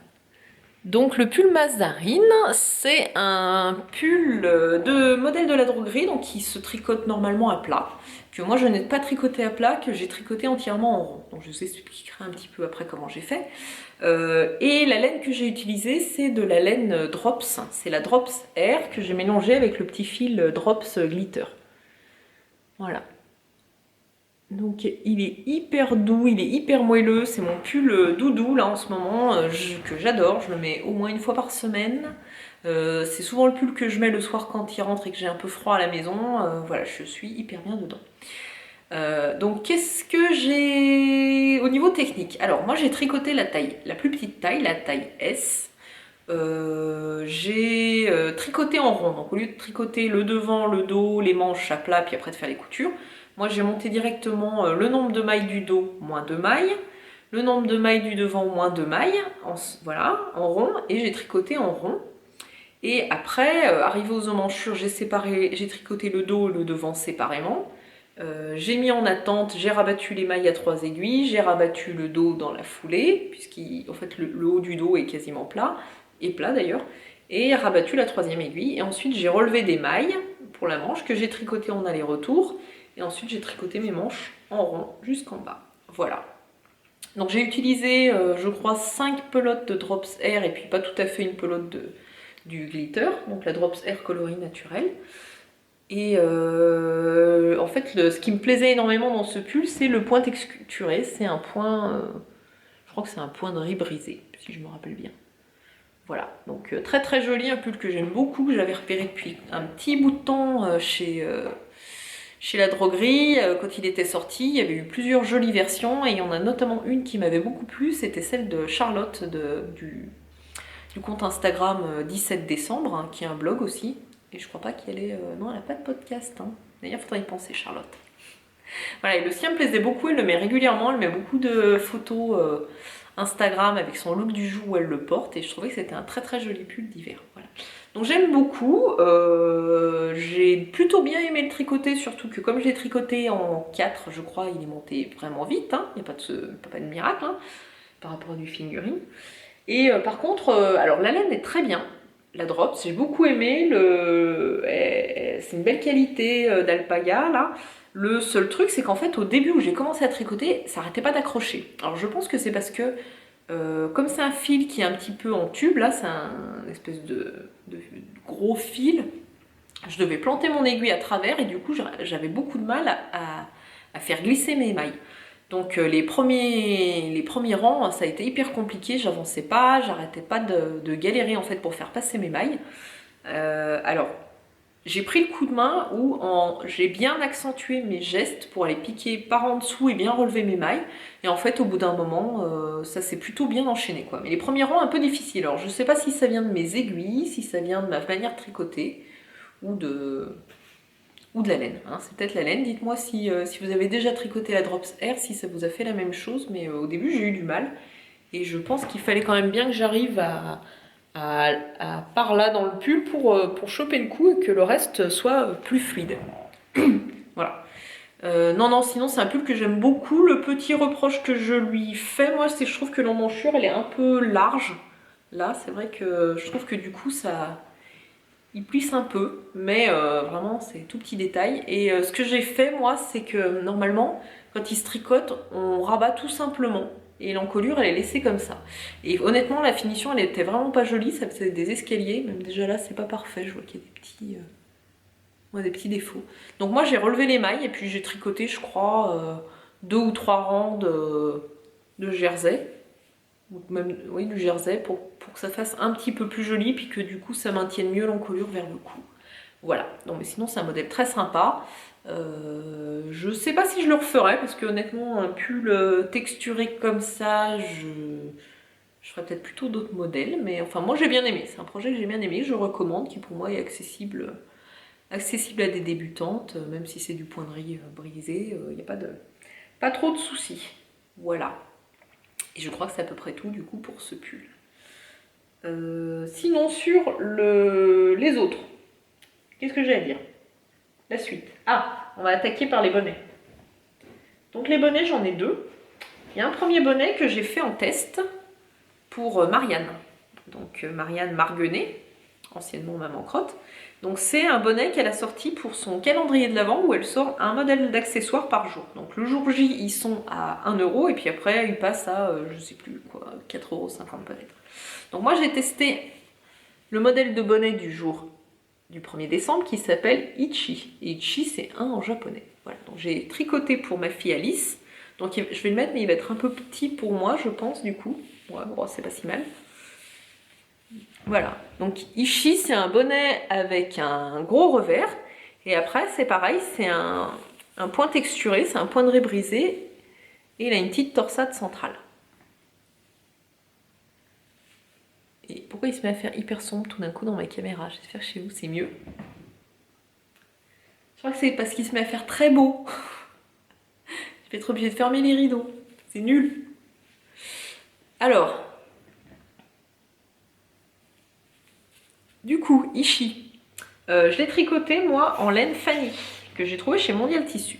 Donc le pull Mazarine, c'est un pull de modèle de la droguerie, donc qui se tricote normalement à plat, que moi je n'ai pas tricoté à plat, que j'ai tricoté entièrement en rond. Donc je vous expliquerai un petit peu après comment j'ai fait. Et la laine que j'ai utilisée, c'est de la laine Drops, c'est la Drops Air que j'ai mélangée avec le petit fil Drops Glitter. Voilà. Donc il est hyper doux, il est hyper moelleux, c'est mon pull doudou là en ce moment, que j'adore, je le mets au moins une fois par semaine. C'est souvent le pull que je mets le soir quand il rentre et que j'ai un peu froid à la maison, voilà, je suis hyper bien dedans. Donc qu'est-ce que j'ai au niveau technique? Alors moi j'ai tricoté la plus petite taille, la taille S. J'ai tricoté en rond, donc au lieu de tricoter le devant, le dos, les manches à plat, puis après de faire les coutures, moi j'ai monté directement le nombre de mailles du dos, moins 2 mailles, le nombre de mailles du devant, moins 2 mailles, voilà, en rond, et j'ai tricoté en rond. Et après, arrivé aux emmanchures, j'ai tricoté le dos et le devant séparément. J'ai mis en attente, j'ai rabattu les mailles à 3 aiguilles, j'ai rabattu le dos dans la foulée, puisqu'en fait le haut du dos est quasiment plat, et plat d'ailleurs, et rabattu la 3e aiguille. Et ensuite j'ai relevé des mailles pour la manche que j'ai tricoté en aller-retour, et ensuite j'ai tricoté mes manches en rond jusqu'en bas. Voilà. Donc j'ai utilisé, je crois, 5 pelotes de Drops Air, et puis pas tout à fait une pelote du glitter, donc la Drops Air coloris naturel. Et en fait, ce qui me plaisait énormément dans ce pull, c'est le point texturé. C'est un point, je crois que c'est un point de riz brisé, si je me rappelle bien. Voilà, donc très très joli, un pull que j'aime beaucoup, que j'avais repéré depuis un petit bout de temps chez la droguerie. Quand il était sorti, il y avait eu plusieurs jolies versions, et il y en a notamment une qui m'avait beaucoup plu, c'était celle de Charlotte du compte Instagram 17 décembre, hein, qui est un blog aussi. Et je crois pas qu'elle ait... non, elle n'a pas de podcast. Hein. D'ailleurs, il faudrait y penser, Charlotte. Voilà, et le sien me plaisait beaucoup, elle le met régulièrement, elle met beaucoup de photos Instagram avec son look du jour où elle le porte, et je trouvais que c'était un très très joli pull d'hiver. Voilà. Donc j'aime beaucoup, j'ai plutôt bien aimé le tricoter, surtout que comme je l'ai tricoté en 4, je crois, il est monté vraiment vite, hein. Il n'y a pas de miracle hein, par rapport à du fingering. Et par contre, alors la laine est très bien, la Drops, j'ai beaucoup aimé, c'est une belle qualité d'alpaga là. Le seul truc, c'est qu'en fait, au début où j'ai commencé à tricoter, ça arrêtait pas d'accrocher. Alors je pense que c'est parce que, comme c'est un fil qui est un petit peu en tube, là, c'est un espèce de gros fil, je devais planter mon aiguille à travers, et du coup, j'avais beaucoup de mal à faire glisser mes mailles. Donc les premiers rangs, ça a été hyper compliqué, j'avançais pas, j'arrêtais pas de galérer en fait pour faire passer mes mailles. Alors, j'ai pris le coup de main où j'ai bien accentué mes gestes pour aller piquer par en dessous et bien relever mes mailles. Et en fait, au bout d'un moment, ça s'est plutôt bien enchaîné, quoi. Mais les premiers rangs, un peu difficiles. Alors, je sais pas si ça vient de mes aiguilles, si ça vient de ma manière de tricoter, ou de la laine, hein. C'est peut-être la laine. Dites-moi si vous avez déjà tricoté la Drops Air, si ça vous a fait la même chose, mais au début j'ai eu du mal, et je pense qu'il fallait quand même bien que j'arrive à par là dans le pull pour choper le coup et que le reste soit plus fluide. Voilà. Non, sinon c'est un pull que j'aime beaucoup. Le petit reproche que je lui fais, moi, c'est que je trouve que l'emmanchure, elle est un peu large. Là, c'est vrai que je trouve que du coup, il plisse un peu, mais vraiment c'est tout petit détail. Et ce que j'ai fait moi, c'est que normalement quand il se tricote, on rabat tout simplement et l'encolure elle est laissée comme ça. Et honnêtement la finition elle était vraiment pas jolie, ça faisait des escaliers, même déjà là c'est pas parfait, je vois qu'il y a des petits défauts. Donc moi j'ai relevé les mailles et puis j'ai tricoté je crois 2 ou 3 rangs de jersey. Ou même, oui, du jersey pour que ça fasse un petit peu plus joli, puis que du coup ça maintienne mieux l'encolure vers le cou. Voilà, non mais sinon c'est un modèle très sympa. Je sais pas si je le referai, parce que honnêtement un pull texturé comme ça, je ferais peut-être plutôt d'autres modèles, mais enfin moi j'ai bien aimé, c'est un projet que j'ai bien aimé, que je recommande, qui pour moi est accessible à des débutantes, même si c'est du point de riz brisé, il n'y a pas trop de soucis. Voilà. Et je crois que c'est à peu près tout du coup pour ce pull. Sinon sur les autres, qu'est-ce que j'ai à dire? La suite. Ah, on va attaquer par les bonnets. Donc les bonnets, j'en ai 2. Il y a un premier bonnet que j'ai fait en test pour Marianne. Donc Marianne Marguenet, anciennement Maman Crotte. Donc c'est un bonnet qu'elle a sorti pour son calendrier de l'Avent où elle sort un modèle d'accessoires par jour. Donc le jour J, ils sont à 1 € et puis après ils passent à, je sais plus quoi, 4,50 € peut-être. Donc moi j'ai testé le modèle de bonnet du jour du 1er décembre qui s'appelle Ichi. Et Ichi c'est 1 en japonais. Voilà, donc j'ai tricoté pour ma fille Alice. Donc je vais le mettre, mais il va être un peu petit pour moi, je pense, du coup. Ouais, bon, c'est pas si mal. Voilà, donc Ishi, c'est un bonnet avec un gros revers. Et après, c'est pareil, c'est un point texturé, c'est un point de raie brisé. Et il a une petite torsade centrale. Et pourquoi il se met à faire hyper sombre tout d'un coup dans ma caméra? J'espère que chez vous c'est mieux. Je crois que c'est parce qu'il se met à faire très beau. Je vais être obligée de fermer les rideaux. C'est nul. Alors, du coup, Ishi. Je l'ai tricoté, moi, en laine Fanny, que j'ai trouvé chez Mondial Tissu.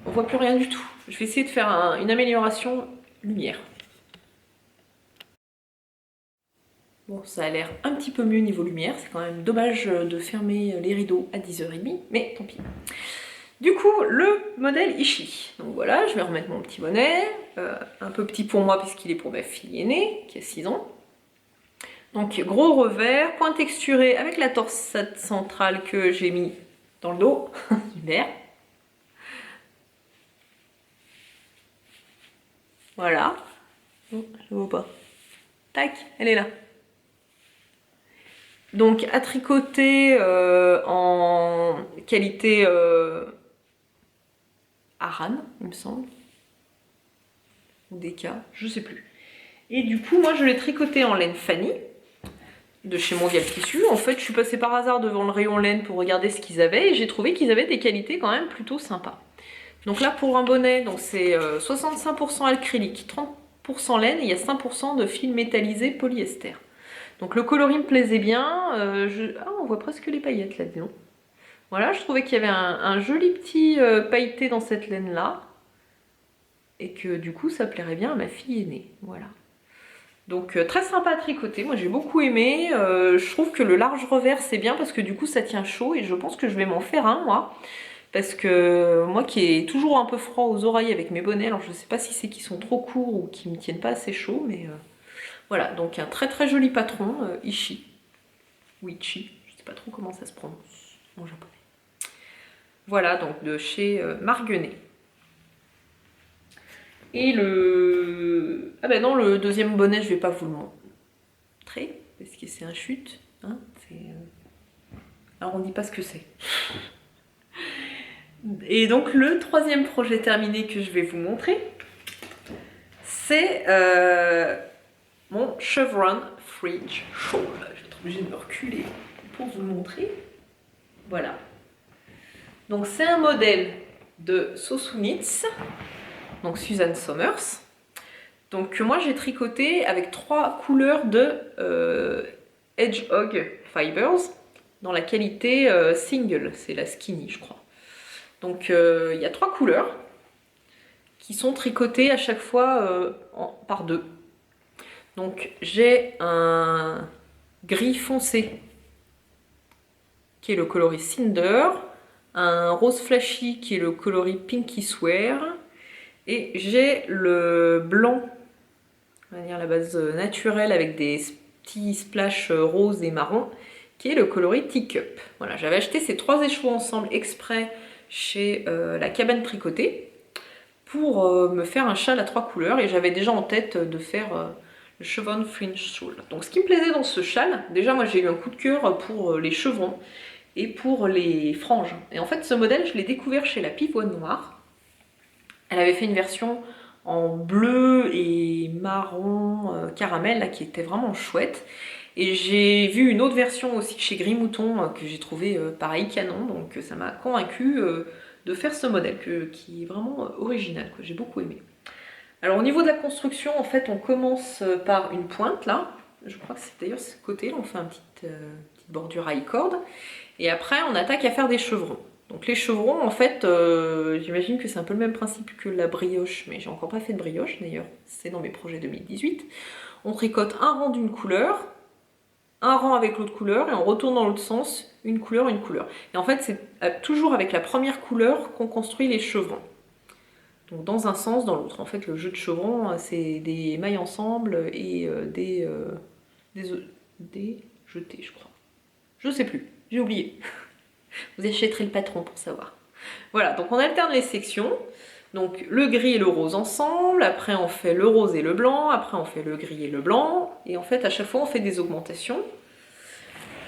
On voit plus rien du tout. Je vais essayer de faire une amélioration lumière. Bon, ça a l'air un petit peu mieux niveau lumière. C'est quand même dommage de fermer les rideaux à 10h30, mais tant pis. Du coup, le modèle Ishi. Donc voilà, je vais remettre mon petit bonnet. Un peu petit pour moi puisqu'il est pour ma fille aînée, qui a 6 ans. Donc gros revers, point texturé avec la torsade centrale que j'ai mis dans le dos. Super. Voilà. Oh, je ne vois pas. Tac, elle est là. Donc à tricoter en qualité Aran, il me semble. Ou Deka, je sais plus. Et du coup, moi je l'ai tricoté en laine Fanny, de chez Mondial Tissu. En fait, je suis passée par hasard devant le rayon laine pour regarder ce qu'ils avaient et j'ai trouvé qu'ils avaient des qualités quand même plutôt sympas. Donc là, pour un bonnet, donc c'est 65% acrylique, 30% laine et il y a 5% de fil métallisé polyester. Donc le coloris me plaisait bien. Ah, on voit presque les paillettes là-dedans. Voilà, je trouvais qu'il y avait un joli petit pailleté dans cette laine-là. Et que du coup, ça plairait bien à ma fille aînée. Voilà. Donc très sympa à tricoter, moi j'ai beaucoup aimé. Je trouve que le large revers c'est bien parce que du coup ça tient chaud et je pense que je vais m'en faire un moi. Parce que moi qui ai toujours un peu froid aux oreilles avec mes bonnets, alors je sais pas si c'est qu'ils sont trop courts ou qu'ils me tiennent pas assez chaud, mais voilà, donc un très très joli patron, Ishi. Ou Ichi, je sais pas trop comment ça se prononce en japonais. Voilà, donc de chez Marguenet. Et le... Ah ben non, le deuxième bonnet, je vais pas vous le montrer, parce que c'est un chute. Hein, alors on dit pas ce que c'est. Et donc le troisième projet terminé que je vais vous montrer, c'est mon Chevron Fringe Shawl. Je vais être obligée de me reculer pour vous le montrer. Voilà. Donc c'est un modèle de Sosunitz, donc Suzanne Somers. Donc moi j'ai tricoté avec 3 couleurs de Hedgehog Fibers dans la qualité single, c'est la skinny je crois. Donc il y a 3 couleurs qui sont tricotées à chaque fois par 2. Donc j'ai un gris foncé qui est le coloris Cinder, un rose flashy qui est le coloris Pinky Swear, et j'ai le blanc, on va dire la base naturelle avec des petits splashes roses et marron, qui est le coloris Teacup. Voilà, j'avais acheté ces 3 échevaux ensemble exprès chez la cabane tricotée pour me faire un châle à 3 couleurs et j'avais déjà en tête de faire le Chevron Fringe Shawl. Donc ce qui me plaisait dans ce châle, déjà moi j'ai eu un coup de cœur pour les chevrons et pour les franges. Et en fait ce modèle je l'ai découvert chez la Pivoine Noire. Elle avait fait une version en bleu et marron caramel là, qui était vraiment chouette. Et j'ai vu une autre version aussi chez Gris Mouton que j'ai trouvé pareil canon, donc ça m'a convaincu de faire ce modèle qui est vraiment original, que j'ai beaucoup aimé. Alors au niveau de la construction, en fait on commence par une pointe là, je crois que c'est d'ailleurs ce côté là, on fait une petite bordure à corde, et après on attaque à faire des chevrons. Donc les chevrons en fait, j'imagine que c'est un peu le même principe que la brioche, mais j'ai encore pas fait de brioche d'ailleurs, c'est dans mes projets 2018. On tricote un rang d'une couleur, un rang avec l'autre couleur et on retourne dans l'autre sens, une couleur, une couleur. Et en fait c'est toujours avec la première couleur qu'on construit les chevrons. Donc dans un sens, dans l'autre. En fait le jeu de chevrons c'est des mailles ensemble et des jetés je crois. Je sais plus, j'ai oublié. Vous achèterez le patron pour savoir. Voilà, donc on alterne les sections. Donc le gris et le rose ensemble, après on fait le rose et le blanc, après on fait le gris et le blanc, et en fait à chaque fois on fait des augmentations,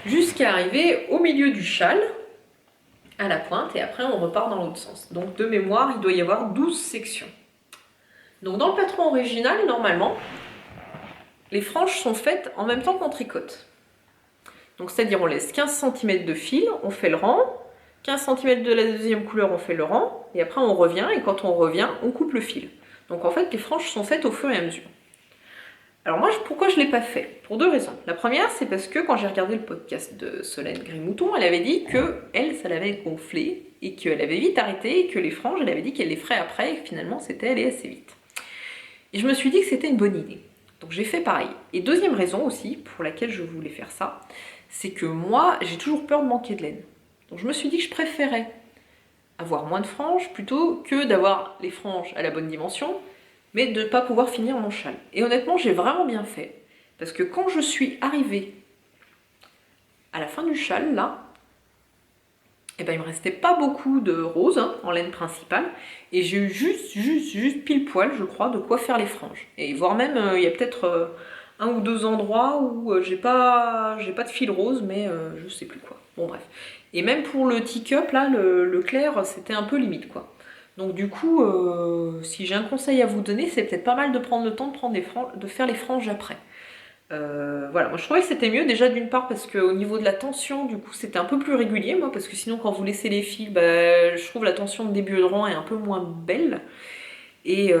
jusqu'à arriver au milieu du châle, à la pointe, et après on repart dans l'autre sens. Donc de mémoire, il doit y avoir 12 sections. Donc dans le patron original, normalement, les franges sont faites en même temps qu'on tricote. Donc c'est-à-dire on laisse 15 cm de fil, on fait le rang, 15 cm de la deuxième couleur, on fait le rang, et après on revient, et quand on revient, on coupe le fil. Donc en fait, les franges sont faites au fur et à mesure. Alors moi, pourquoi je ne l'ai pas fait? Pour deux raisons. La première, c'est parce que quand j'ai regardé le podcast de Solène Grimouton, elle avait dit que elle, ça l'avait gonflé, et qu'elle avait vite arrêté, et que les franges, elle avait dit qu'elle les ferait après, et que finalement, c'était allé assez vite. Et je me suis dit que c'était une bonne idée. Donc j'ai fait pareil. Et deuxième raison aussi, pour laquelle je voulais faire ça, c'est que moi, j'ai toujours peur de manquer de laine. Donc je me suis dit que je préférais avoir moins de franges plutôt que d'avoir les franges à la bonne dimension, mais de ne pas pouvoir finir mon châle. Et honnêtement, j'ai vraiment bien fait, parce que quand je suis arrivée à la fin du châle, là, eh ben, il me restait pas beaucoup de rose en laine principale, et j'ai eu juste pile poil, je crois, de quoi faire les franges. Et voire même, il y a peut-être un ou deux endroits où j'ai pas de fil rose, mais je sais plus quoi. Bon bref. Et même pour le teacup, là, le clair, c'était un peu limite, quoi. Donc du coup, si j'ai un conseil à vous donner, c'est peut-être pas mal de prendre le temps de faire les franges après. Voilà, moi je trouvais que c'était mieux déjà d'une part parce qu'au niveau de la tension, du coup c'était un peu plus régulier, moi, parce que sinon quand vous laissez les fils, bah, je trouve la tension de début de rang est un peu moins belle. Et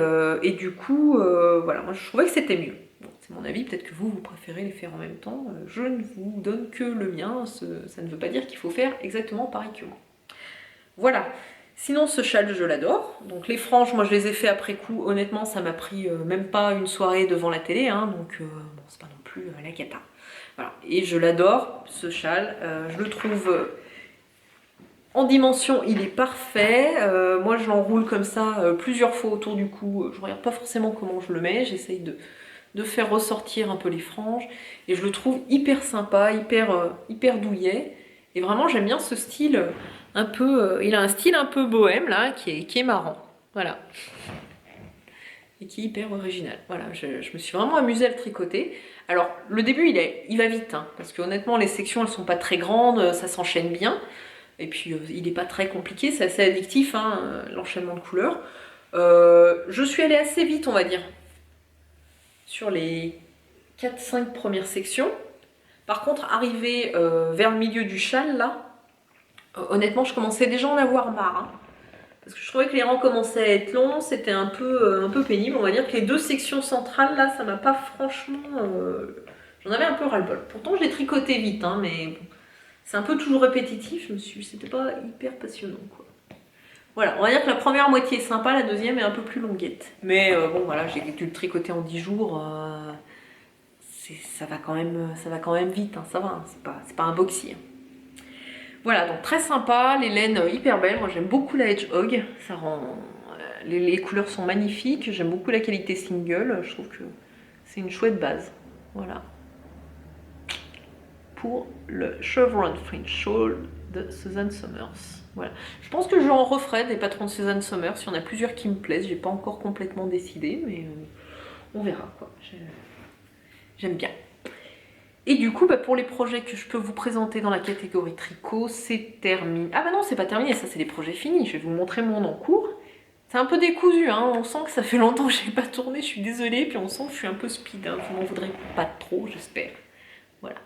du coup, voilà, moi je trouvais que c'était mieux. Bon, c'est mon avis, peut-être que vous préférez les faire en même temps. Je ne vous donne que le mien, ça ne veut pas dire qu'il faut faire exactement pareil que moi. Voilà. Sinon, ce châle, je l'adore. Donc les franges, moi je les ai fait après coup. Honnêtement, ça m'a pris même pas une soirée devant la télé, hein, donc bon, c'est pas non plus la cata. Voilà. Et je l'adore, ce châle. Je le trouve en dimension, il est parfait. Moi, je l'enroule comme ça plusieurs fois autour du cou. Je regarde pas forcément comment je le mets. J'essaye de faire ressortir un peu les franges. Et je le trouve hyper sympa, hyper douillet. Et vraiment, j'aime bien ce style un peu... il a un style un peu bohème, là, qui est marrant. Voilà. Et qui est hyper original. Voilà, je me suis vraiment amusée à le tricoter. Alors, le début, il va vite, hein, parce que honnêtement, les sections, elles sont pas très grandes, ça s'enchaîne bien. Et puis, il n'est pas très compliqué, c'est assez addictif, hein, l'enchaînement de couleurs. Je suis allée assez vite, on va dire, sur les 4-5 premières sections. Par contre, arrivé vers le milieu du châle, là, honnêtement, je commençais déjà à en avoir marre. Hein, parce que je trouvais que les rangs commençaient à être longs, c'était un peu pénible. On va dire que les deux sections centrales, là, ça m'a pas franchement... j'en avais un peu ras-le-bol. Pourtant, je l'ai tricoté vite, hein, mais bon, c'est un peu toujours répétitif. C'était pas hyper passionnant, quoi. Voilà, on va dire que la première moitié est sympa, la deuxième est un peu plus longuette. Mais bon, voilà, j'ai dû le tricoter en 10 jours. Ça va quand même vite, hein, ça va, hein, c'est pas un boxy. Hein. Voilà, donc très sympa, les laines hyper belles. Moi j'aime beaucoup la Hedgehog, ça rend... les couleurs sont magnifiques, j'aime beaucoup la qualité single, je trouve que c'est une chouette base. Voilà. Pour le Chevron Fringe Shawl de Susan Somers. Voilà. Je pense que je en referai des patrons de Susan Somers, il y en a plusieurs qui me plaisent, j'ai pas encore complètement décidé, mais on verra quoi. J'aime bien. Et du coup, bah, pour les projets que je peux vous présenter dans la catégorie tricot, c'est terminé. Ah bah non, c'est pas terminé, ça c'est les projets finis. Je vais vous montrer mon en cours. C'est un peu décousu, hein. On sent que ça fait longtemps que j'ai pas tourné, je suis désolée, puis on sent que je suis un peu speed. Hein. Vous m'en voudrez pas trop, j'espère. Voilà.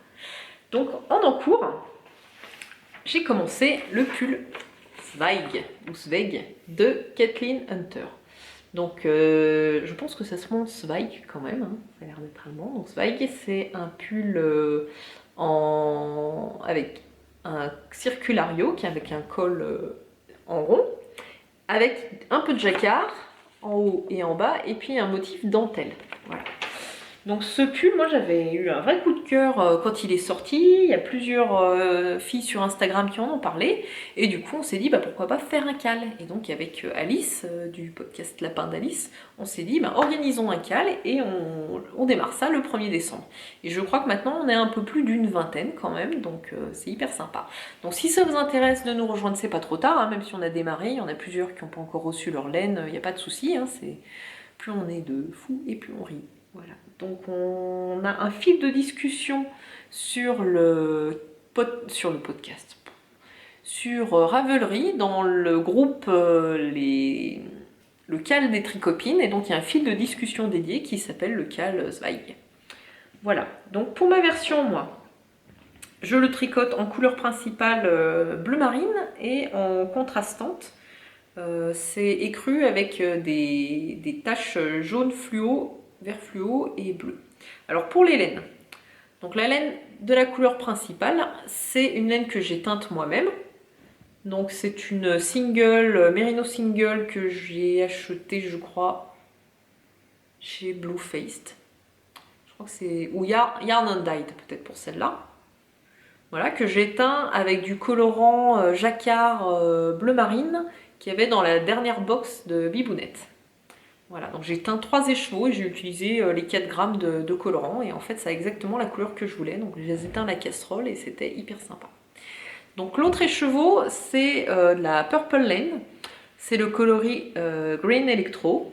Donc en cours, j'ai commencé le pull Zweig, ou Zweig, de Kathleen Hunter. Donc je pense que ça se monte Zweig quand même, hein. Ça a l'air d'être allemand. Donc Zweig, c'est un pull avec un circulario, qui est avec un col en rond, avec un peu de jacquard en haut et en bas, et puis un motif dentelle. Voilà. Donc ce pull, moi j'avais eu un vrai coup de cœur quand il est sorti, il y a plusieurs filles sur Instagram qui en ont parlé, et du coup on s'est dit bah, pourquoi pas faire un cal. Et donc avec Alice, du podcast Lapin d'Alice, on s'est dit bah, organisons un cal et on démarre ça le 1er décembre. Et je crois que maintenant on est un peu plus d'une vingtaine quand même, donc c'est hyper sympa. Donc si ça vous intéresse de nous rejoindre, c'est pas trop tard, hein, même si on a démarré, il y en a plusieurs qui n'ont pas encore reçu leur laine, il n'y a pas de souci, hein, plus on est de fous et plus on rit. Voilà. Donc on a un fil de discussion sur le podcast, sur Ravelry, dans le groupe le cal des tricopines, et donc il y a un fil de discussion dédié qui s'appelle le cal Zweig. Voilà, donc pour ma version, moi, je le tricote en couleur principale bleu marine et en contrastante. C'est écru avec des taches jaune fluo, vert fluo et bleu. Alors pour les laines, donc la laine de la couleur principale, c'est une laine que j'ai teinte moi-même. Donc c'est une single, Merino single que j'ai achetée, je crois, chez Blue Faced. Je crois que c'est, ou Yarn and Dyed peut-être pour celle-là. Voilà, que j'ai teint avec du colorant jacquard bleu marine qu'il y avait dans la dernière box de Bibounette. Voilà, donc j'ai teint 3 écheveaux et j'ai utilisé les 4 grammes de colorant, et en fait ça a exactement la couleur que je voulais, donc je les ai teints à la casserole et c'était hyper sympa. Donc l'autre écheveau, c'est de la Purple Lane, c'est le coloris Green Electro,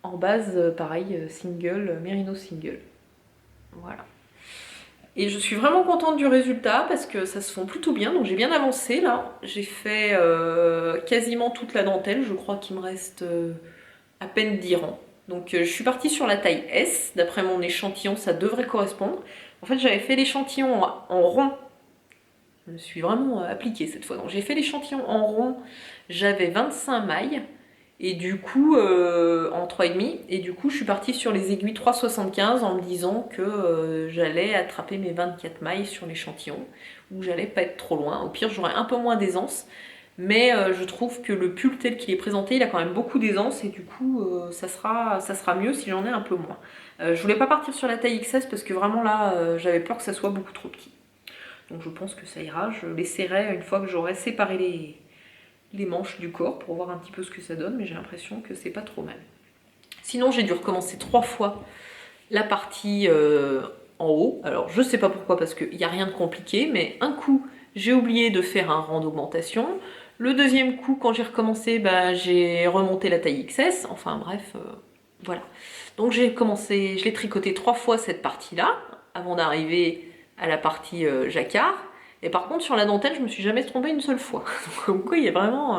en base pareil, single, Merino single. Voilà. Et je suis vraiment contente du résultat parce que ça se fond plutôt bien, donc j'ai bien avancé là. J'ai fait quasiment toute la dentelle, je crois qu'il me reste à peine 10 rangs. Donc je suis partie sur la taille S, d'après mon échantillon ça devrait correspondre. En fait j'avais fait l'échantillon en rond, je me suis vraiment appliquée cette fois. Donc j'ai fait l'échantillon en rond, j'avais 25 mailles. Et du coup, en 3,5, et du coup je suis partie sur les aiguilles 3,75 en me disant que j'allais attraper mes 24 mailles sur l'échantillon, où j'allais pas être trop loin. Au pire j'aurais un peu moins d'aisance, mais je trouve que le pull tel qu'il est présenté, il a quand même beaucoup d'aisance, et du coup ça sera mieux si j'en ai un peu moins. Je voulais pas partir sur la taille XS parce que vraiment là j'avais peur que ça soit beaucoup trop petit. Donc je pense que ça ira, je l'essaierai une fois que j'aurai séparé les manches du corps pour voir un petit peu ce que ça donne, mais j'ai l'impression que c'est pas trop mal. Sinon j'ai dû recommencer 3 fois la partie en haut. Alors je sais pas pourquoi, parce qu'il n'y a rien de compliqué, mais un coup j'ai oublié de faire un rang d'augmentation. Le deuxième coup, quand j'ai recommencé, bah, j'ai remonté la taille XS. Enfin bref, voilà. Donc j'ai commencé, je l'ai tricoté 3 fois cette partie-là, avant d'arriver à la partie jacquard. Et par contre, sur la dentelle, je me suis jamais trompée une seule fois. Donc, comme quoi, il y a vraiment...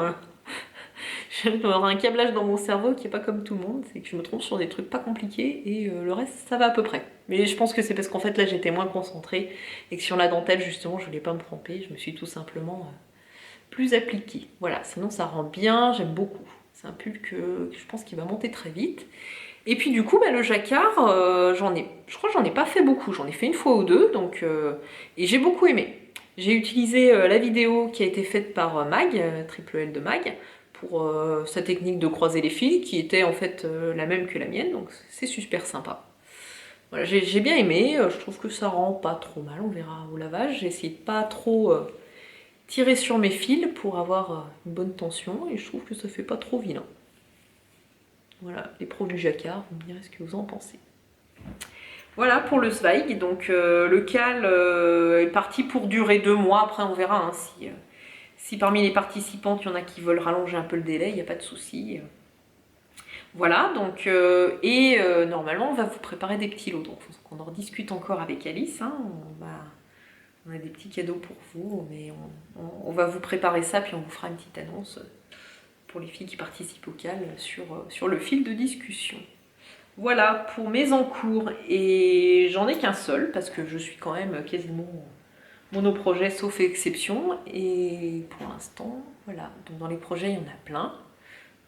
j'ai un câblage dans mon cerveau qui est pas comme tout le monde. C'est que je me trompe sur des trucs pas compliqués et le reste, ça va à peu près. Mais je pense que c'est parce qu'en fait, là, j'étais moins concentrée et que sur la dentelle, justement, je voulais pas me tromper. Je me suis tout simplement plus appliquée. Voilà, sinon, ça rend bien, j'aime beaucoup. C'est un pull que je pense qu'il va monter très vite. Et puis du coup, bah, le jacquard, je crois que j'en ai pas fait beaucoup. J'en ai fait une fois ou deux, donc, et j'ai beaucoup aimé. J'ai utilisé la vidéo qui a été faite par Mag, Triple L de Mag, pour sa technique de croiser les fils, qui était en fait la même que la mienne, donc c'est super sympa. Voilà, j'ai bien aimé, je trouve que ça rend pas trop mal, on verra au lavage. J'ai essayé de pas trop tirer sur mes fils pour avoir une bonne tension, et je trouve que ça fait pas trop vilain. Voilà, les pros du jacquard, vous me direz ce que vous en pensez. Voilà pour le Zweig, donc le cal est parti pour durer 2 mois, après on verra hein, si parmi les participantes il y en a qui veulent rallonger un peu le délai, il n'y a pas de souci. Voilà, donc, normalement on va vous préparer des petits lots, donc on en rediscute encore avec Alice, hein, on a des petits cadeaux pour vous, mais on va vous préparer ça, puis on vous fera une petite annonce pour les filles qui participent au cal sur le fil de discussion. Voilà pour mes encours, et j'en ai qu'un seul parce que je suis quand même quasiment monoprojet sauf exception, et pour l'instant voilà, donc dans les projets il y en a plein,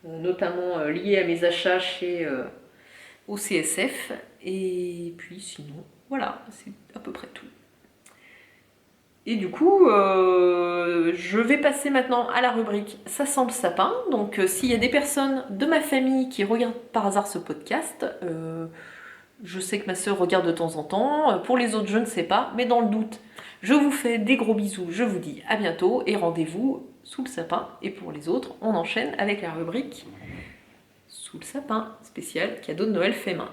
notamment liés à mes achats chez OCSF, et puis sinon voilà, c'est à peu près tout. Et du coup, je vais passer maintenant à la rubrique Ça sent le sapin. Donc s'il y a des personnes de ma famille qui regardent par hasard ce podcast, je sais que ma sœur regarde de temps en temps. Pour les autres, je ne sais pas. Mais dans le doute, je vous fais des gros bisous. Je vous dis à bientôt et rendez-vous sous le sapin. Et pour les autres, on enchaîne avec la rubrique Sous le sapin, spécial cadeau de Noël fait main.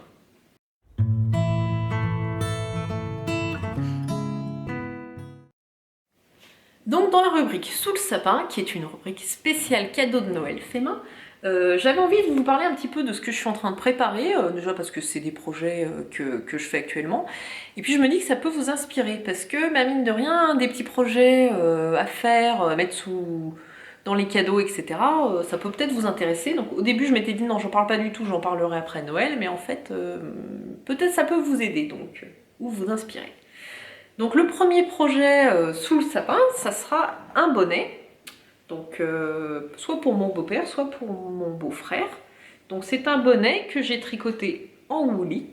Donc dans la rubrique Sous le sapin, qui est une rubrique spéciale cadeau de Noël fait main, j'avais envie de vous parler un petit peu de ce que je suis en train de préparer, déjà parce que c'est des projets que je fais actuellement, et puis je me dis que ça peut vous inspirer, parce que mine de rien, des petits projets à faire, à mettre dans les cadeaux, etc., ça peut peut-être vous intéresser. Donc au début je m'étais dit non, j'en parle pas du tout, j'en parlerai après Noël, mais en fait, peut-être ça peut vous aider, donc, ou vous inspirer. Donc le premier projet sous le sapin, ça sera un bonnet, donc soit pour mon beau-père, soit pour mon beau-frère. Donc c'est un bonnet que j'ai tricoté en Woolly,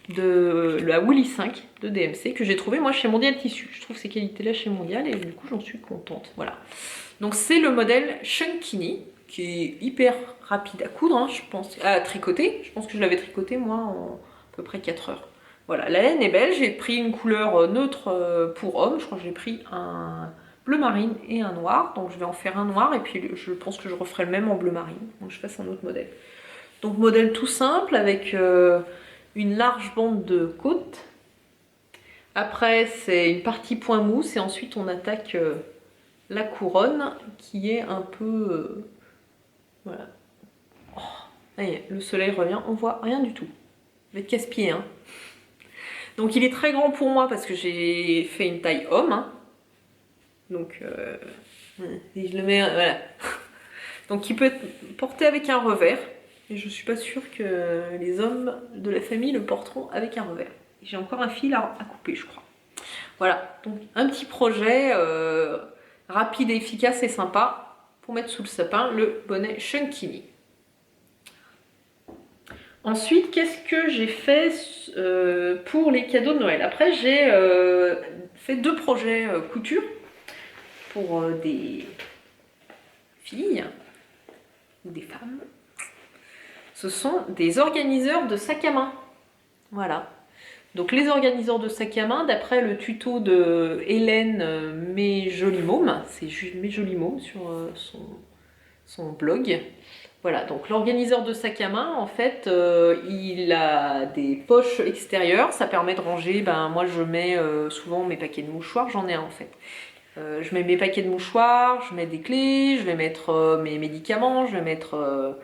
de la Woolly 5 de DMC, que j'ai trouvé moi chez Mondial Tissu. Je trouve ces qualités-là chez Mondial et du coup j'en suis contente. Voilà. Donc c'est le modèle Chunkini, qui est hyper rapide à coudre, hein, je pense, à tricoter. Je pense que je l'avais tricoté moi en à peu près 4 heures. Voilà, la laine est belle, j'ai pris une couleur neutre pour homme, je crois que j'ai pris un bleu marine et un noir, donc je vais en faire un noir et puis je pense que je referai le même en bleu marine, donc je fasse un autre modèle. Donc modèle tout simple avec une large bande de côte. Après c'est une partie point mousse et ensuite on attaque la couronne qui est un peu... voilà. Oh, ça y est, le soleil revient, on voit rien du tout. Je vais être casse-pied, hein. Donc il est très grand pour moi parce que j'ai fait une taille homme. Hein. Donc si je le mets, voilà. Donc il peut être porté avec un revers. Et je suis pas sûre que les hommes de la famille le porteront avec un revers. J'ai encore un fil à couper, je crois. Voilà, donc un petit projet rapide et efficace et sympa pour mettre sous le sapin le bonnet Chunkini. Ensuite, qu'est-ce que j'ai fait pour les cadeaux de Noël? Après, j'ai fait 2 projets couture pour des filles ou des femmes. Ce sont des organiseurs de sacs à main. Voilà. Donc les organiseurs de sacs à main, d'après le tuto de Hélène Mes Jolis Mômes, c'est Mes Jolis Mômes sur son blog. Voilà, donc l'organiseur de sac à main, en fait, il a des poches extérieures, ça permet de ranger, moi je mets souvent mes paquets de mouchoirs, j'en ai un en fait. Je mets mes paquets de mouchoirs, je mets des clés, je vais mettre mes médicaments, je vais mettre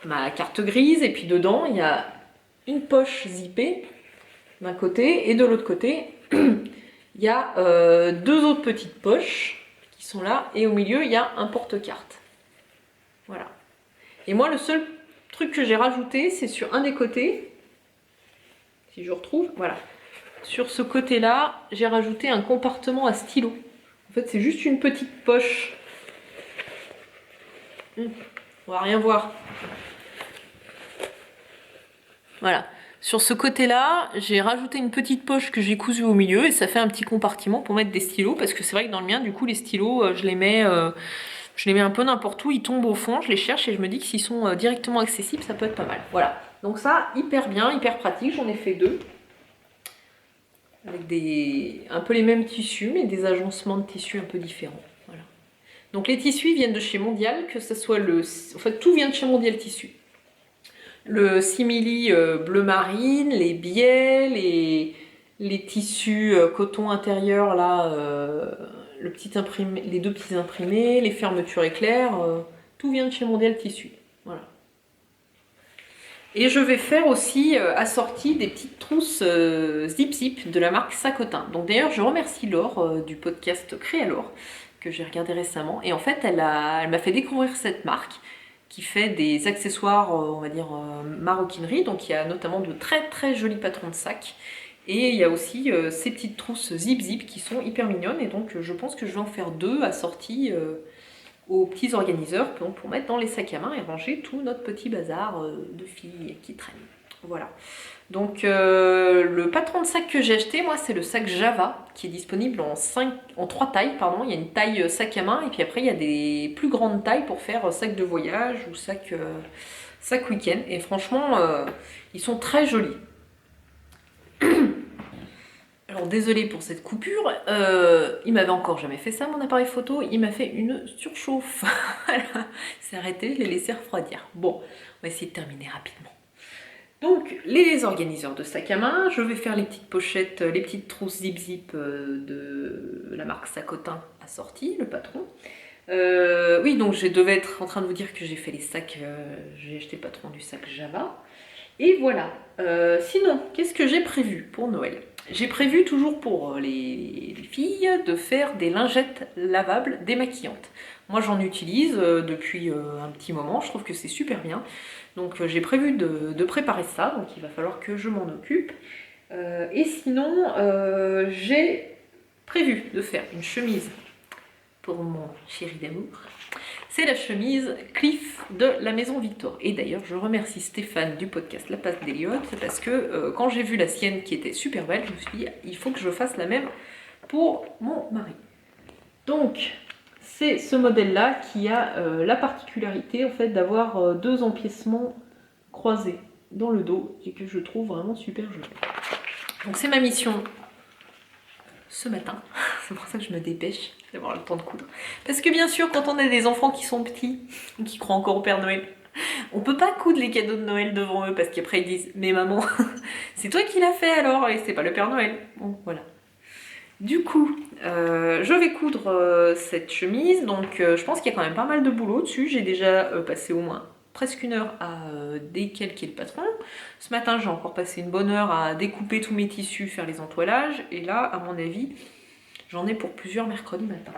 ma carte grise, et puis dedans, il y a une poche zippée d'un côté, et de l'autre côté, il y a 2 autres petites poches qui sont là, et au milieu, il y a un porte-carte. Voilà. Et moi, le seul truc que j'ai rajouté, c'est sur un des côtés, si je retrouve, voilà. Sur ce côté-là, j'ai rajouté un compartiment à stylo. En fait, c'est juste une petite poche. On va rien voir. Voilà. Sur ce côté-là, j'ai rajouté une petite poche que j'ai cousue au milieu et ça fait un petit compartiment pour mettre des stylos, parce que c'est vrai que dans le mien, du coup, les stylos, je les mets un peu n'importe où, ils tombent au fond, je les cherche et je me dis que s'ils sont directement accessibles, ça peut être pas mal. Voilà, donc ça, hyper bien, hyper pratique, j'en ai fait 2. Avec un peu les mêmes tissus, mais des agencements de tissus un peu différents. Voilà. Donc les tissus viennent de chez Mondial, que ce soit en fait, tout vient de chez Mondial Tissu. Le simili bleu marine, les biais, les tissus coton intérieur, là... les 2 petits imprimés, les fermetures éclairs, tout vient de chez Mondial Tissu. Voilà. Et je vais faire aussi assortie des petites trousses Zip Zip de la marque Sacotin. Donc d'ailleurs, je remercie Laure du podcast Créalore, que j'ai regardé récemment. Et en fait, elle m'a fait découvrir cette marque qui fait des accessoires, on va dire, maroquinerie. Donc il y a notamment de très très jolis patrons de sacs. Et il y a aussi ces petites trousses Zip Zip qui sont hyper mignonnes. Et donc je pense que je vais en faire 2 assorties aux petits organiseurs pour mettre dans les sacs à main et ranger tout notre petit bazar de filles qui traînent. Voilà. Donc le patron de sac que j'ai acheté, moi, c'est le sac Java, qui est disponible en 3 tailles, pardon. Il y a une taille sac à main, et puis après, il y a des plus grandes tailles pour faire sac de voyage ou sac week-end. Et franchement, ils sont très jolis. Alors désolé pour cette coupure, il m'avait encore jamais fait ça mon appareil photo, il m'a fait une surchauffe. Voilà, c'est arrêté, je l'ai laissé refroidir. Bon, on va essayer de terminer rapidement. Donc les organiseurs de sac à main, je vais faire les petites pochettes, les petites trousses zip-zip de la marque Sacotin assortie, le patron. Oui, donc je devais être en train de vous dire que j'ai fait les sacs, j'ai acheté le patron du sac Java. Et voilà. Sinon, qu'est-ce que j'ai prévu pour Noël? J'ai prévu toujours pour les filles de faire des lingettes lavables démaquillantes. Moi j'en utilise depuis un petit moment, je trouve que c'est super bien. Donc j'ai prévu de préparer ça, donc il va falloir que je m'en occupe. Et sinon, j'ai prévu de faire une chemise pour mon chéri d'amour. C'est la chemise Cliff de la Maison Victor. Et d'ailleurs, je remercie Stéphane du podcast La Passe d'Eliott parce que quand j'ai vu la sienne qui était super belle, je me suis dit, il faut que je fasse la même pour mon mari. Donc, c'est ce modèle-là qui a la particularité en fait d'avoir 2 empiècements croisés dans le dos et que je trouve vraiment super joli. Donc, c'est ma mission ce matin. C'est pour ça que je me dépêche d'avoir le temps de coudre. Parce que bien sûr, quand on a des enfants qui sont petits, ou qui croient encore au Père Noël, on peut pas coudre les cadeaux de Noël devant eux, parce qu'après ils disent « Mais maman, c'est toi qui l'as fait alors, et c'est pas le Père Noël ». Bon, voilà. Du coup, je vais coudre cette chemise, donc je pense qu'il y a quand même pas mal de boulot dessus. J'ai déjà passé au moins presque 1 heure à décalquer le patron. Ce matin, j'ai encore passé une bonne heure à découper tous mes tissus, faire les entoilages. Et là, à mon avis, j'en ai pour plusieurs mercredis matin.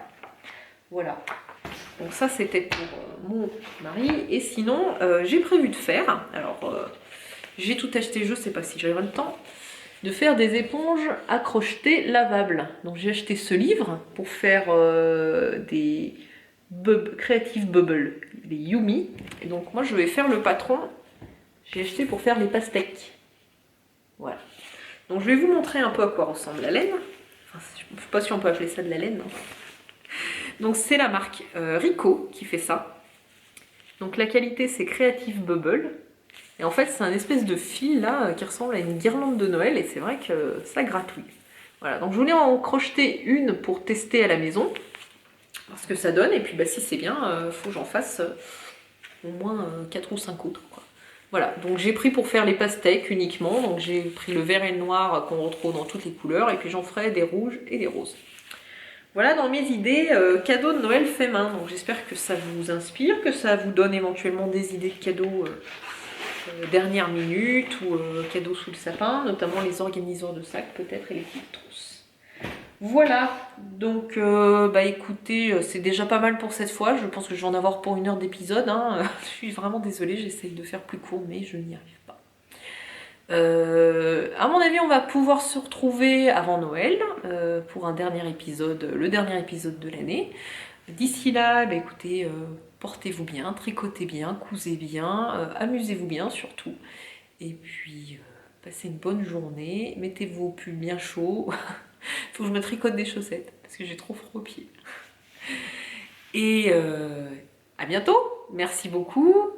Voilà. Donc ça, c'était pour mon mari. Et sinon, j'ai prévu de faire, alors j'ai tout acheté, je sais pas si j'aurai le temps, de faire des éponges à crocheter lavables. Donc j'ai acheté ce livre pour faire des Creative Bubble, les Yumi. Et donc moi je vais faire le patron, j'ai acheté pour faire les pastèques. Voilà. Donc je vais vous montrer un peu à quoi ressemble la laine. Enfin, je ne sais pas si on peut appeler ça de la laine. Non. Donc c'est la marque Rico qui fait ça. Donc la qualité c'est Creative Bubble. Et en fait c'est un espèce de fil là qui ressemble à une guirlande de Noël et c'est vrai que ça gratouille. Voilà, donc je voulais en crocheter une pour tester à la maison. Parce que ça donne, et puis bah, si c'est bien, faut que j'en fasse au moins 4 ou 5 autres. Quoi. Voilà, donc j'ai pris pour faire les pastèques uniquement, donc j'ai pris le vert et le noir qu'on retrouve dans toutes les couleurs, et puis j'en ferai des rouges et des roses. Voilà dans mes idées cadeaux de Noël fait main, donc j'espère que ça vous inspire, que ça vous donne éventuellement des idées de cadeaux dernière minute, ou cadeaux sous le sapin, notamment les organiseurs de sacs peut-être, et les petites trousses. Voilà, donc bah écoutez, c'est déjà pas mal pour cette fois, je pense que je vais en avoir pour 1 heure d'épisode, hein. Je suis vraiment désolée, j'essaye de faire plus court, mais je n'y arrive pas. À mon avis, on va pouvoir se retrouver avant Noël pour un dernier épisode, le dernier épisode de l'année. D'ici là, bah écoutez, portez-vous bien, tricotez bien, cousez bien, amusez-vous bien surtout, et puis passez une bonne journée, mettez vos pulls bien chauds. Faut que je me tricote des chaussettes parce que j'ai trop froid aux pieds. Et à bientôt. Merci beaucoup.